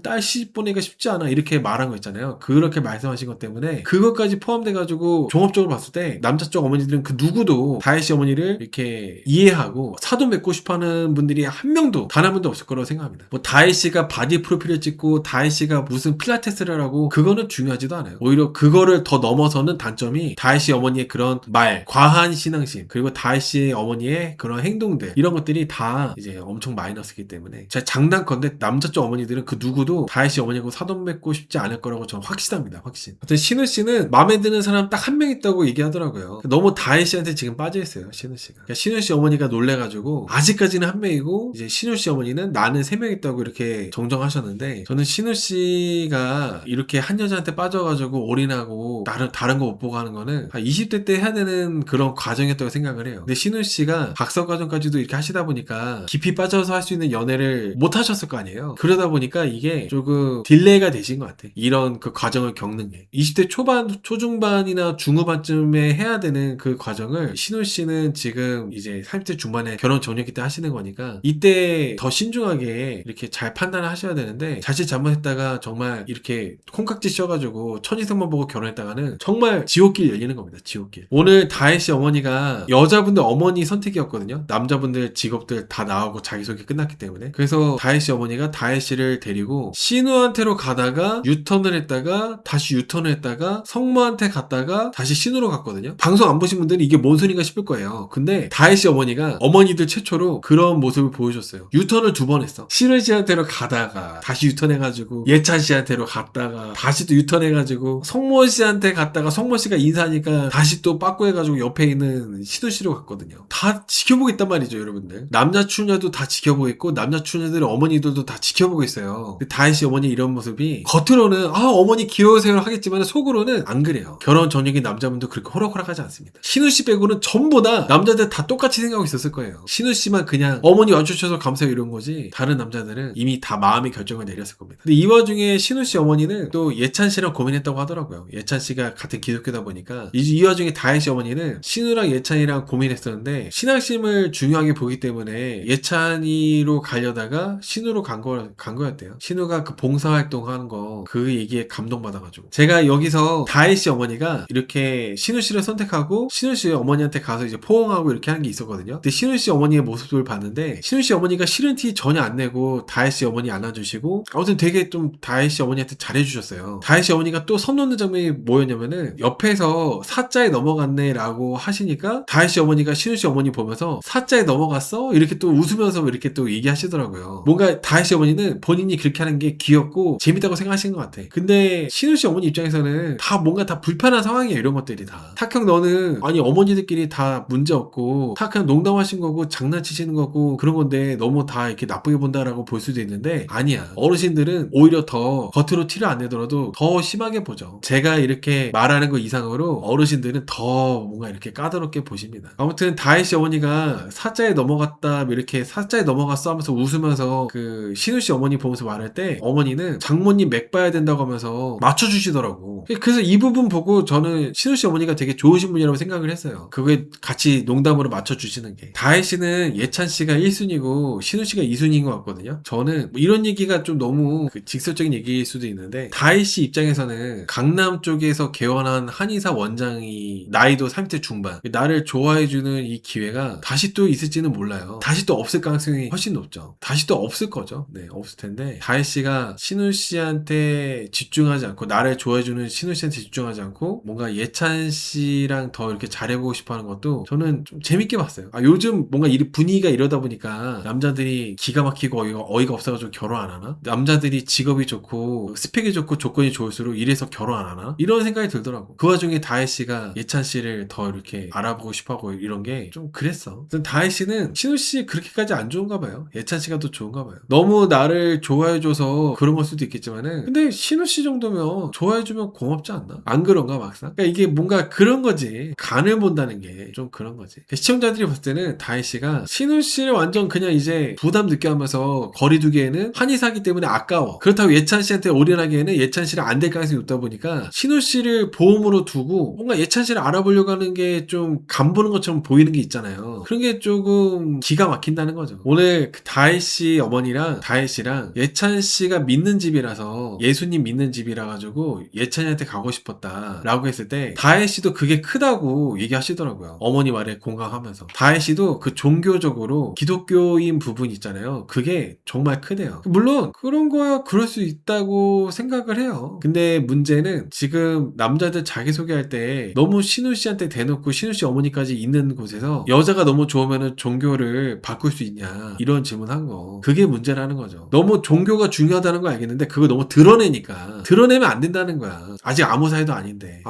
딸 시집 보내기가 쉽지 않아 이렇게 말한 거 있잖아요. 그렇게 말씀하신 것 때문에 그것까지 포함돼가지고 종합적으로 봤을 때 남자 쪽 어머니들은 그 누구도 다혜 씨 어머니를 이렇게 이해하고 사돈 맺고 싶어하는 분들이 한 명도 단 한 분도 없을 거라고 생각합니다. 뭐 다혜 씨가 바디 프로필을 찍고 다혜 씨가 무슨 필라테스를 하고 그거는 중요하지도 않아요. 오히려 그거를 더 넘어서는 단점이 다혜 씨 어머니의 그런 말, 과한 신앙심 그리고 다혜 씨 어머니의 그런 행동들 이런 것들이 다 이제 엄청 마이너스이기 때문에 제가 장난컨대 남자 쪽 어머니들은 그 누구도 다혜 씨 어머니하고 사돈 맺고 싶지 않을 거라고 저는 확신합니다. 확신. 하여튼 신우 씨는 마음에 드는 사람 딱 한 명 있다고 얘기하더라고요. 너무 다혜 씨한테 지금 빠져있어요. 신우 씨가. 그러니까 신우 씨 어머니가 놀래가지고 아직까지는 한 명이고 이제 신우 씨 어머니는 나는 세 명 있다고 이렇게 정정하셨는데 저는 신우 씨가 이렇게 한 여자한테 빠져가지고 올인하고 다른 거 못 보고 하는 거는 한 20대 때 해야 되는 그런 과정이었다고 생각을 해요. 근데 신우 씨가 박사 과정까지도 이렇게 하시다 보니까 깊이 빠져서 할 수 있는 연애를 못 하셨을 거 아니에요. 그러다 보니까 이게 조금 딜레이가 되신 것 같아. 이런 그 과정을 겪는 게. 20대 초반, 초중반이나 중후반쯤에 해야 되는 그 과정을 신우 씨는 지금 이제 30대 중반에 결혼 전후기 때 하시는 거니까 이때 더 신중하게 이렇게 잘 판단을 하셔야 되는데 자칫 잘못했다가 정말 이렇게 콩깍지 씌워가지고 천이성만 보고 결혼했다가는 정말 지옥길 열리는 겁니다. 지옥길. 오늘 다혜 씨 어머니가 여자분들 어머니 선택이었거든요. 남자분들 직업들 다 나오고 자기소개 끝났기 때문에. 그래서 다혜 씨 어머니가 다혜 씨를 데리고 신우한테로 가다가 유턴을 했다가 다시 유턴을 했다가 성모한테 갔다가 다시 신우로 갔거든요. 방송 안 보신 분들은 이게 뭔 소린가 싶을 거예요. 근데 다혜 씨 어머니가 어머니들 최초로 그런 모습을 보여줬어요. 유턴을 2번 했어. 신우 씨한테로 가다가 다시 유턴해가지고 예찬 씨한테로 갔다가 다시 또 유턴해가지고 성모 씨한테 갔다가 성모 씨가 인사하니까 다시 또 빠꾸해가지고 옆에 있는 신우 씨로 갔거든요. 다 지켜보겠단 말이죠, 여러분들. 남자 추녀도 다 지켜보겠고 남자 추녀들의 어머니들도 다 지켜보고 있어요. 다혜 씨 어머니 이런 모습이 겉으로는 어머니 귀여우세요 하겠지만 속으로는 안 그래요. 결혼 전역인 남자분도 그렇게 호락호락하지 않습니다. 신우 씨 빼고는 전부 다 남자들 다 똑같이 생각하고 있었을 거예요. 신우 씨만 그냥 어머니 와주셔서 감사해요 이런 거지 다른 남자들은 이미 다 마음의 결정을 내렸을 겁니다. 근데 이 와중에 신우 씨 어머니는 또 예찬 씨랑 고민했다고 하더라고요. 예찬 씨가 같은 기독교다 보니까 이 와중에 다혜 씨 어머니는 신우랑 예찬이랑 고민했었는데 신앙심을 중요하게 보기 때문에 예찬이로 가려다가 신우로 간 거였대요. 신우가 그 봉사활동 하는 거 그 얘기에 감동받아가지고 제가 여기서 다혜 씨 어머니가 이렇게 신우 씨를 선택하고 신우 씨 어머니한테 가서 이제 포옹하고 이렇게 하는 게 있었거든요. 근데 신우 씨 어머니의 모습을 봤는데 신우 씨 어머니가 싫은 티 전혀 안 내고 다혜 씨 어머니 안아주시고 아무튼 되게 좀 다혜 씨 어머니한테 잘해주셨어요. 다혜 씨 어머니가 또 선 놓는 장면이 뭐였냐면은 옆에서 사자에 넘어갔네 라고 하시니까 다혜 씨 어머니가 신우 씨 어머니 보면서 사자에 넘어갔어? 이렇게 또 웃으면서 이렇게 또 얘기하시더라고요. 뭔가 다혜 씨 어머니는 본인이 그렇게 하는 게 귀엽고 재밌다고 생각하시는 것 같아. 근데 신우 씨 어머니 입장에서는 다 뭔가 다 불편한 상황이에요. 이런 것들이 다. 탁형 너는 아니 어머니들끼리 다 문제 없고 탁형 농담하신 거고 장난치시는 거고 그런 건데 너무 다 이렇게 나쁘게 본다라고 볼 수도 있는데 아니야. 어르신들은 오히려 더 겉으로 티를 안 내더라도 더 심하게 보죠. 제가 이렇게 말하는 거 이상으로 어르신들은 더 뭔가 이렇게 까다롭게 보십니다. 아무튼 다혜 씨 어머니가 사자에 넘어갔다 이렇게 사자에 넘어갔어 하면서 웃으면서 그 신우 씨 어머니 보면서 말할 때 어머니는 장모님 맥 봐야 된다고 하면서 맞춰주시더라고. 그래서 이 부분 보고 저는 신우 씨 어머니가 되게 좋으신 분이라고 생각을 했어요. 그게 같이 농담으로 맞춰주시는 게. 다혜 씨는 예찬 씨가 1순위고 신우 씨가 2순위인 것 같거든요. 저는 뭐 이런 얘기가 좀 너무 그 직설적인 얘기일 수도 있는데 다혜 씨 입장에서는 강남 쪽에서 개원한 한의사 원장이 나이도 30대 중반 나를 좋아해주는 이 기회가 다시 또 있을지는 몰라요. 다시 또 없을 가능성이 훨씬 높죠. 다시 또 없을 거죠. 네, 없을 텐데 다혜 씨가 신우 씨한테 집중하지 않고 나를 좋아해주는 신우 씨한테 집중하지 않고 뭔가 예찬 씨랑 더 이렇게 잘해보고 싶어하는 것도 저는 좀 재밌게 봤어요. 요즘 뭔가 분위기가 이러다 보니까 남자들이 남자들이 기가 막히고 어이가 없어가지고 결혼 안 하나? 남자들이 직업이 좋고 스펙이 좋고 조건이 좋을수록 이래서 결혼 안 하나? 이런 생각이 들더라고. 그 와중에 다혜 씨가 예찬 씨를 더 이렇게 알아보고 싶어하고 이런 게 좀 그랬어. 다혜 씨는 신우 씨 그렇게까지 안 좋은가 봐요. 예찬 씨가 더 좋은가 봐요. 너무 나를 좋아해줘서 그런 걸 수도 있겠지만은 근데 신우 씨 정도면 좋아해주면 고맙지 않나? 안 그런가 막상? 그러니까 이게 뭔가 그런 거지. 간을 본다는 게 좀 그런 거지. 시청자들이 봤을 때는 다혜 씨가 신우 씨를 완전 그냥 이제 부담 느껴하면서 거리두기에는 한의사기 때문에 아까워. 그렇다고 예찬 씨한테 올인하기에는 예찬 씨를 안 될 가능성이 높다 보니까 신우 씨를 보험으로 두고 뭔가 예찬 씨를 알아보려고 하는 게 좀 간보는 것처럼 보이는 게 있잖아요. 그런 게 조금 기가 막힌다는 거죠. 오늘 그 다혜 씨 어머니랑 다혜 씨랑 예찬 씨가 믿는 집이라서 예수님 믿는 집이라 가지고 예찬이한테 가고 싶었다 라고 했을 때 다혜 씨도 그게 크다고 얘기하시더라고요. 어머니 말에 공감하면서 다혜 씨도 그 종교적으로 기독교인 부분 있잖아요. 그게 정말 크대요. 물론 그런 거야 그럴 수 있다고 생각을 해요. 근데 문제는 지금 남자들 자기소개할 때 너무 신우 씨한테 대놓고 신우 씨 어머니까지 있는 곳에서 여자가 너무 좋으면 종교를 바꿀 수 있냐 이런 질문한 거 그게 문제라는 거죠. 너무 종교가 중요하다는 거 알겠는데 그거 너무 드러내니까 드러내면 안 된다는 거야. 아직 아무 사이도 아닌데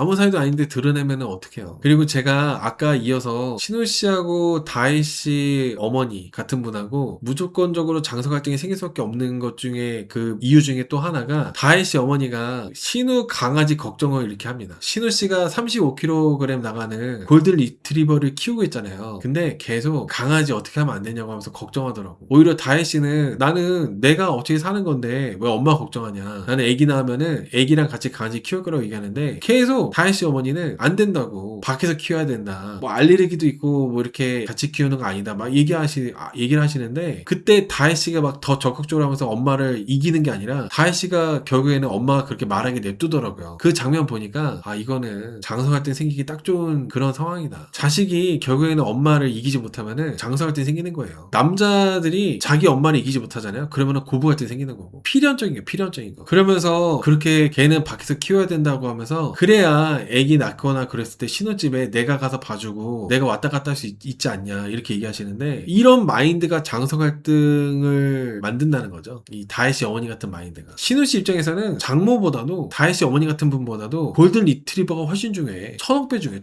드러내면 어떡해요. 그리고 제가 아까 이어서 신우 씨하고 다혜 씨 어머니 같은 분하고 무조건적으로 장서 갈등이 생길 수밖에 없는 것 중에 그 이유 중에 또 하나가 다혜 씨 어머니가 신우 강아지 걱정을 이렇게 합니다. 신우 씨가 35kg 나가는 골든 리트리버를 키우고 있잖아요. 근데 계속 강아지 어떻게 하면 안 되냐고 하면서 걱정하더라고. 오히려 다혜 씨는 나는 내가 어떻게 사는 건데 왜 엄마 걱정하냐. 나는 애기 낳으면은 애기랑 같이 강아지 키울 거라고 얘기하는데 계속 다혜 씨 어머니는 안 된다고. 밖에서 키워야 된다. 뭐 알레르기도 있고 뭐 이렇게 같이 키우는 거 아니다. 막 얘기를 하시는데 그때 다혜 씨가 막 더 적극적으로 하면서 엄마를 이기는 게 아니라 다혜 씨가 결국에는 엄마가 그렇게 말하게 냅두더라고요. 그 장면 보니까 아 이거는 장서 갈등 생기기 딱 좋은 그런 상황이다. 자식이 결국에는 엄마를 이기지 못하면은 장서 갈등 생기는 거예요. 남자들이 자기 엄마를 이기지 못하잖아요. 그러면은 고부 갈등 생기는 거고 필연적인 거. 그러면서 그렇게 걔는 밖에서 키워야 된다고 하면서 그래야 애기 낳거나 그랬을 때 신혼집에 내가 가서 봐주고 내가 왔다 갔다 할 수 있지 않냐 이렇게 얘기하시는데 이런 마인드가 장서 갈등을 만든다는 거죠. 이 다혜 씨 어머니 같은 마인드가. 신우 씨 입장에서는 장모보다도 다혜 씨 어머니 같은 분보다도 골든 리트리버가 훨씬 중요해. 천억 배 중에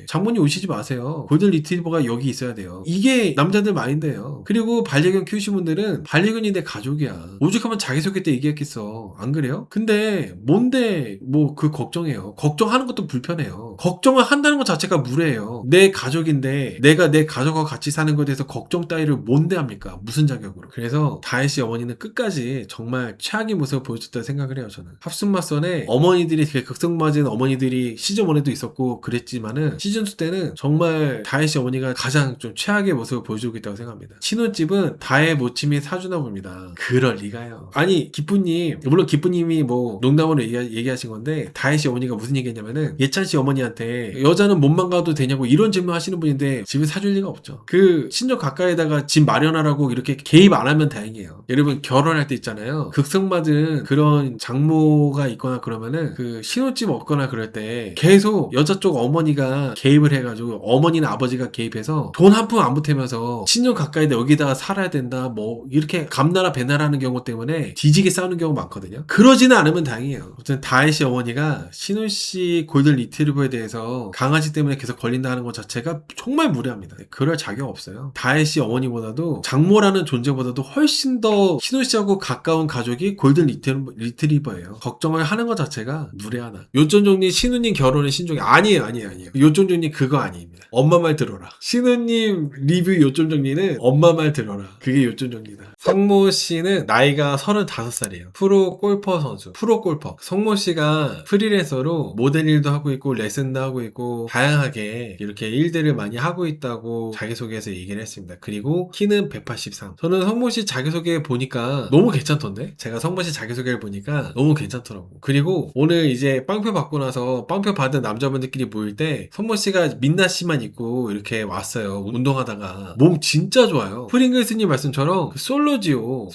장모님 오시지 마세요. 골든 리트리버가 여기 있어야 돼요. 이게 남자들 마인드예요. 그리고 반려견 키우신 분들은 반려견이 내 가족이야. 오죽하면 자기소개 때 얘기했겠어. 안 그래요? 근데 뭔데 뭐 그 걱정해요. 걱정하는 것도 불편해요. 걱정을 한다는 것 자체가 무례해요. 내 가족인데 내가 내 가족과 같이 사는 것에 대해서 걱정 따위를 뭔데 합니까? 무슨 자격으로. 그래서 다혜 씨 어머니는 끝까지 정말 최악의 모습을 보여줬다고 생각을 해요. 저는 합순맞선에 어머니들이 되게 극성맞은 어머니들이 시즌1에도 있었고 그랬지만은 시즌2 때는 정말 다혜 씨 어머니가 가장 좀 최악의 모습을 보여주고 있다고 생각합니다. 신혼집은 다혜 모침이 사주나 봅니다. 그럴 리가요. 아니 기쁘님 물론 기쁘님이 뭐 농담으로 얘기하신 건데 다혜 씨 어머니가 무슨 얘기했냐면은 예찬 씨 어머니한테 여자는 몸만 가도 되냐고 이런 질문 하시는 분인데 집에 사줄 리가 없죠. 그 신적 가까이다가 집 마련하라고 이렇게 개입 안 하면 다행이에요. 여러분 결혼할 때 있잖아요. 극성맞은 그런 장모가 있거나 그러면은 그 신혼집 없거나 그럴 때 계속 여자 쪽 어머니가 개입을 해가지고 어머니나 아버지가 개입해서 돈 한 푼 안 보태면서 신년 가까이다 여기다가 살아야 된다 뭐 이렇게 감나라 배나라는 경우 때문에 뒤지게 싸우는 경우 많거든요. 그러지는 않으면 다행이에요. 어쨌든 다혜 씨 어머니가 신우 씨 골든 리트리버에 대해서 강아지 때문에 계속 걸린다는 것 자체가 정말 무례합니다. 그럴 자격 없어요. 다혜 씨 어머니보다도 장모라는 존재보다도 훨씬 더 신우 씨하고 가까운 가족이 골든 리트리버예요. 걱정을 하는 것 자체가 무례하다. 요쫀종님 신우님 결혼은 신종이 아니에요. 요쫀종님 그거 아닙니다. 엄마 말 들어라. 신우님 리뷰 요쫀종님은 엄마 말 들어라. 그게 요쫀종이다. 성모 씨는 나이가 35살이에요. 프로 골퍼 선수. 성모 씨가 프리랜서로 모델 일도 하고 있고 레슨도 하고 있고 다양하게 이렇게 일들을 많이 하고 있다고 자기소개에서 얘기를 했습니다. 그리고 키는 183. 저는 성모 씨 자기소개 보니까 너무 괜찮던데? 제가 성모 씨 자기소개를 보니까 너무 괜찮더라고. 그리고 오늘 이제 빵표 받고 나서 빵표 받은 남자분들끼리 모일 때 성모 씨가 민나 씨만 입고 이렇게 왔어요. 운동하다가 몸 진짜 좋아요. 좋아요. 프링글스님 말씀처럼 그 솔로지오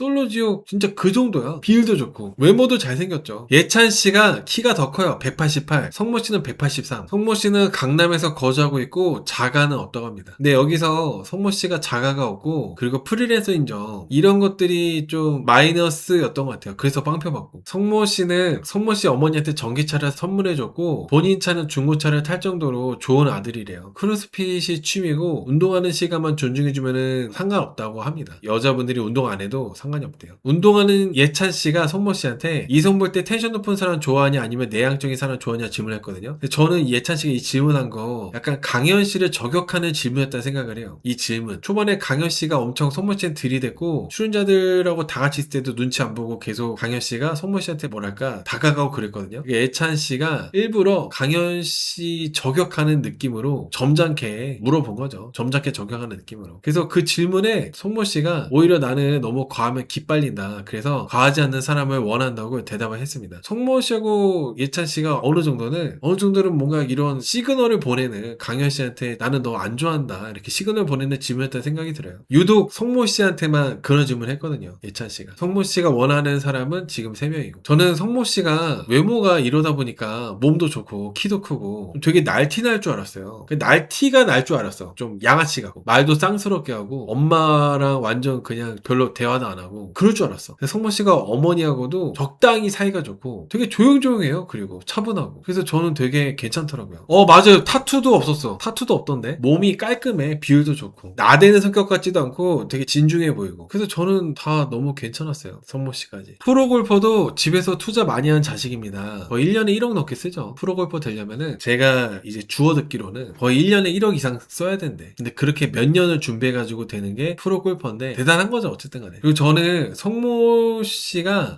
진짜 그 정도야. 비율도 좋고 외모도 잘생겼죠. 예찬씨가 키가 더 커요. 188. 성모씨는 183. 성모씨는 강남에서 거주하고 있고 자가는 없다고 합니다. 근데 여기서 성모씨가 자가가 없고 그리고 프리랜서 인정 이런 것들이 좀 마이너스였던 것 같아요. 그래서 빵표 받고 성모씨는 성모씨 어머니한테 전기차를 선물해줬고 본인 차는 중고차를 탈 정도로 좋은 아들이래요. 크로스핏이 취미고 운동하는 시간만 존중해주면 상관없다고 합니다. 여자분들이 운동 안 해도 상관이 없대요. 운동하는 예찬씨가 성모씨한테 이성 볼 때 텐션 높은 사람 좋아하냐 아니면 내향적인 사람 좋아하냐 질문했거든요. 근데 저는 예찬씨가 이 질문한 거 약간 강현씨를 저격하는 질문이었다 생각을 해요. 이 질문 초반에 강현씨가 엄청 성모씨한테 들이댔고 출연자들하고 다 같이 있을 때도 눈치 안 보고 계속 강현씨가 성모씨한테 뭐랄까 다가가고 그랬거든요. 예찬씨가 일부러 강현씨 저격하는 느낌으로 점잖게 물어본 거죠. 점잖게 저격하는 느낌으로. 그래서 그 질문에 성모씨가 오히려 나는 너무 과하면 기빨린다. 그래서 과하지 않는 사람을 원한다고 대답을 했습니다. 성모씨하고 예찬씨가 어느 정도는 뭔가 이런 시그널을 보내는 강현씨한테 나는 너 안 좋아한다 이렇게 시그널 보내는 질문이었다는 생각이 들어요. 유독 성모씨한테만 그런 질문을 했거든요. 예찬씨가. 성모씨가 원하는 사람은 지금 3명이고 저는 성모씨가 외모가 이러다 보니까 몸도 좋고 키도 크고 되게 날티 날 줄 알았어요. 날티가 날 줄 알았어. 좀 양아치 같고 말도 쌍스럽게 하고 엄마랑 완전 그냥 별로 대화도 안 하고 그럴 줄 알았어. 성모씨가 어머니하고도 적당히 사이가 좋고 되게 조용조용해요. 그리고 차분하고 그래서 저는 되게 괜찮더라고요. 맞아요. 타투도 없었어. 타투도 없던데 몸이 깔끔해. 비율도 좋고 나대는 성격 같지도 않고 되게 진중해 보이고 그래서 저는 다 너무 괜찮았어요. 성모씨까지. 프로골퍼도 집에서 투자 많이 한 자식입니다. 거의 1년에 1억 넘게 쓰죠. 프로골퍼 되려면은 제가 이제 주워 듣기로는 거의 1년에 1억 이상 써야 된대. 근데 그렇게 몇 년을 준비해가지고 되는 게 프로골퍼인데 대단한 거죠. 어쨌든 간에. 그리고 저는 성모씨가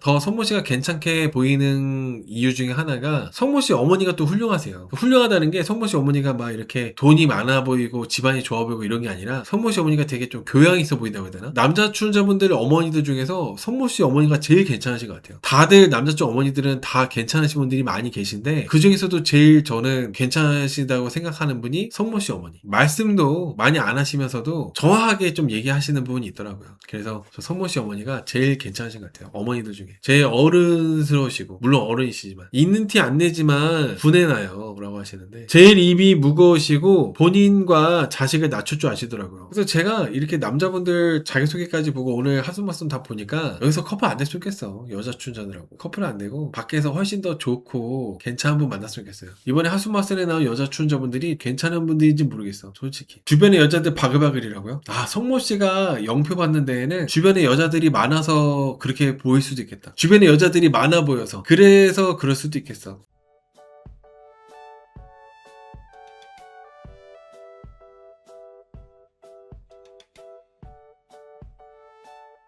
괜찮게 보이는 이유 중에 하나가 성모씨 어머니가 또 훌륭하세요. 훌륭하다는 게 성모씨 어머니가 막 이렇게 돈이 많아 보이고 집안이 좋아 보이고 이런 게 아니라 성모씨 어머니가 되게 좀 교양 있어 보인다고 해야 되나? 남자 출연자분들 어머니들 중에서 성모씨 어머니가 제일 괜찮으신 것 같아요. 다들 남자 쪽 어머니들은 다 괜찮으신 분들이 많이 계신데 그 중에서도 제일 저는 괜찮으시다고 생각하는 분이 성모씨 어머니. 말씀도 많이 안 하시면서도 정확하게 좀 얘기하시는 부분이 있더라고요. 그래서 저 성모씨 어머니가 제일 괜찮으신 것 같아요. 어머니들 중에. 제일 어른스러우시고 물론 어른이시지만 있는 티 안 내지만 분해나요 라고 하시는데 제일 입이 무거우시고 본인과 자식을 낮출 줄 아시더라고요. 그래서 제가 이렇게 남자분들 자기소개까지 보고 오늘 하순마순 다 보니까 여기서 커플 안 됐으면 좋겠어. 여자 출연자들하고 커플 안 되고 밖에서 훨씬 더 좋고 괜찮은 분 만났으면 좋겠어요. 이번에 하순마순에 나온 여자 출연자분들이 괜찮은 분들인지 모르겠어. 솔직히 주변에 여자들 바글바글이라고요? 성모씨가 영표 받는 데에는 주변에 여자들이 많아서 그렇게 보일 수도 있겠다. 주변에 여자들이 많아 보여서 그래서 그럴 수도 있겠어.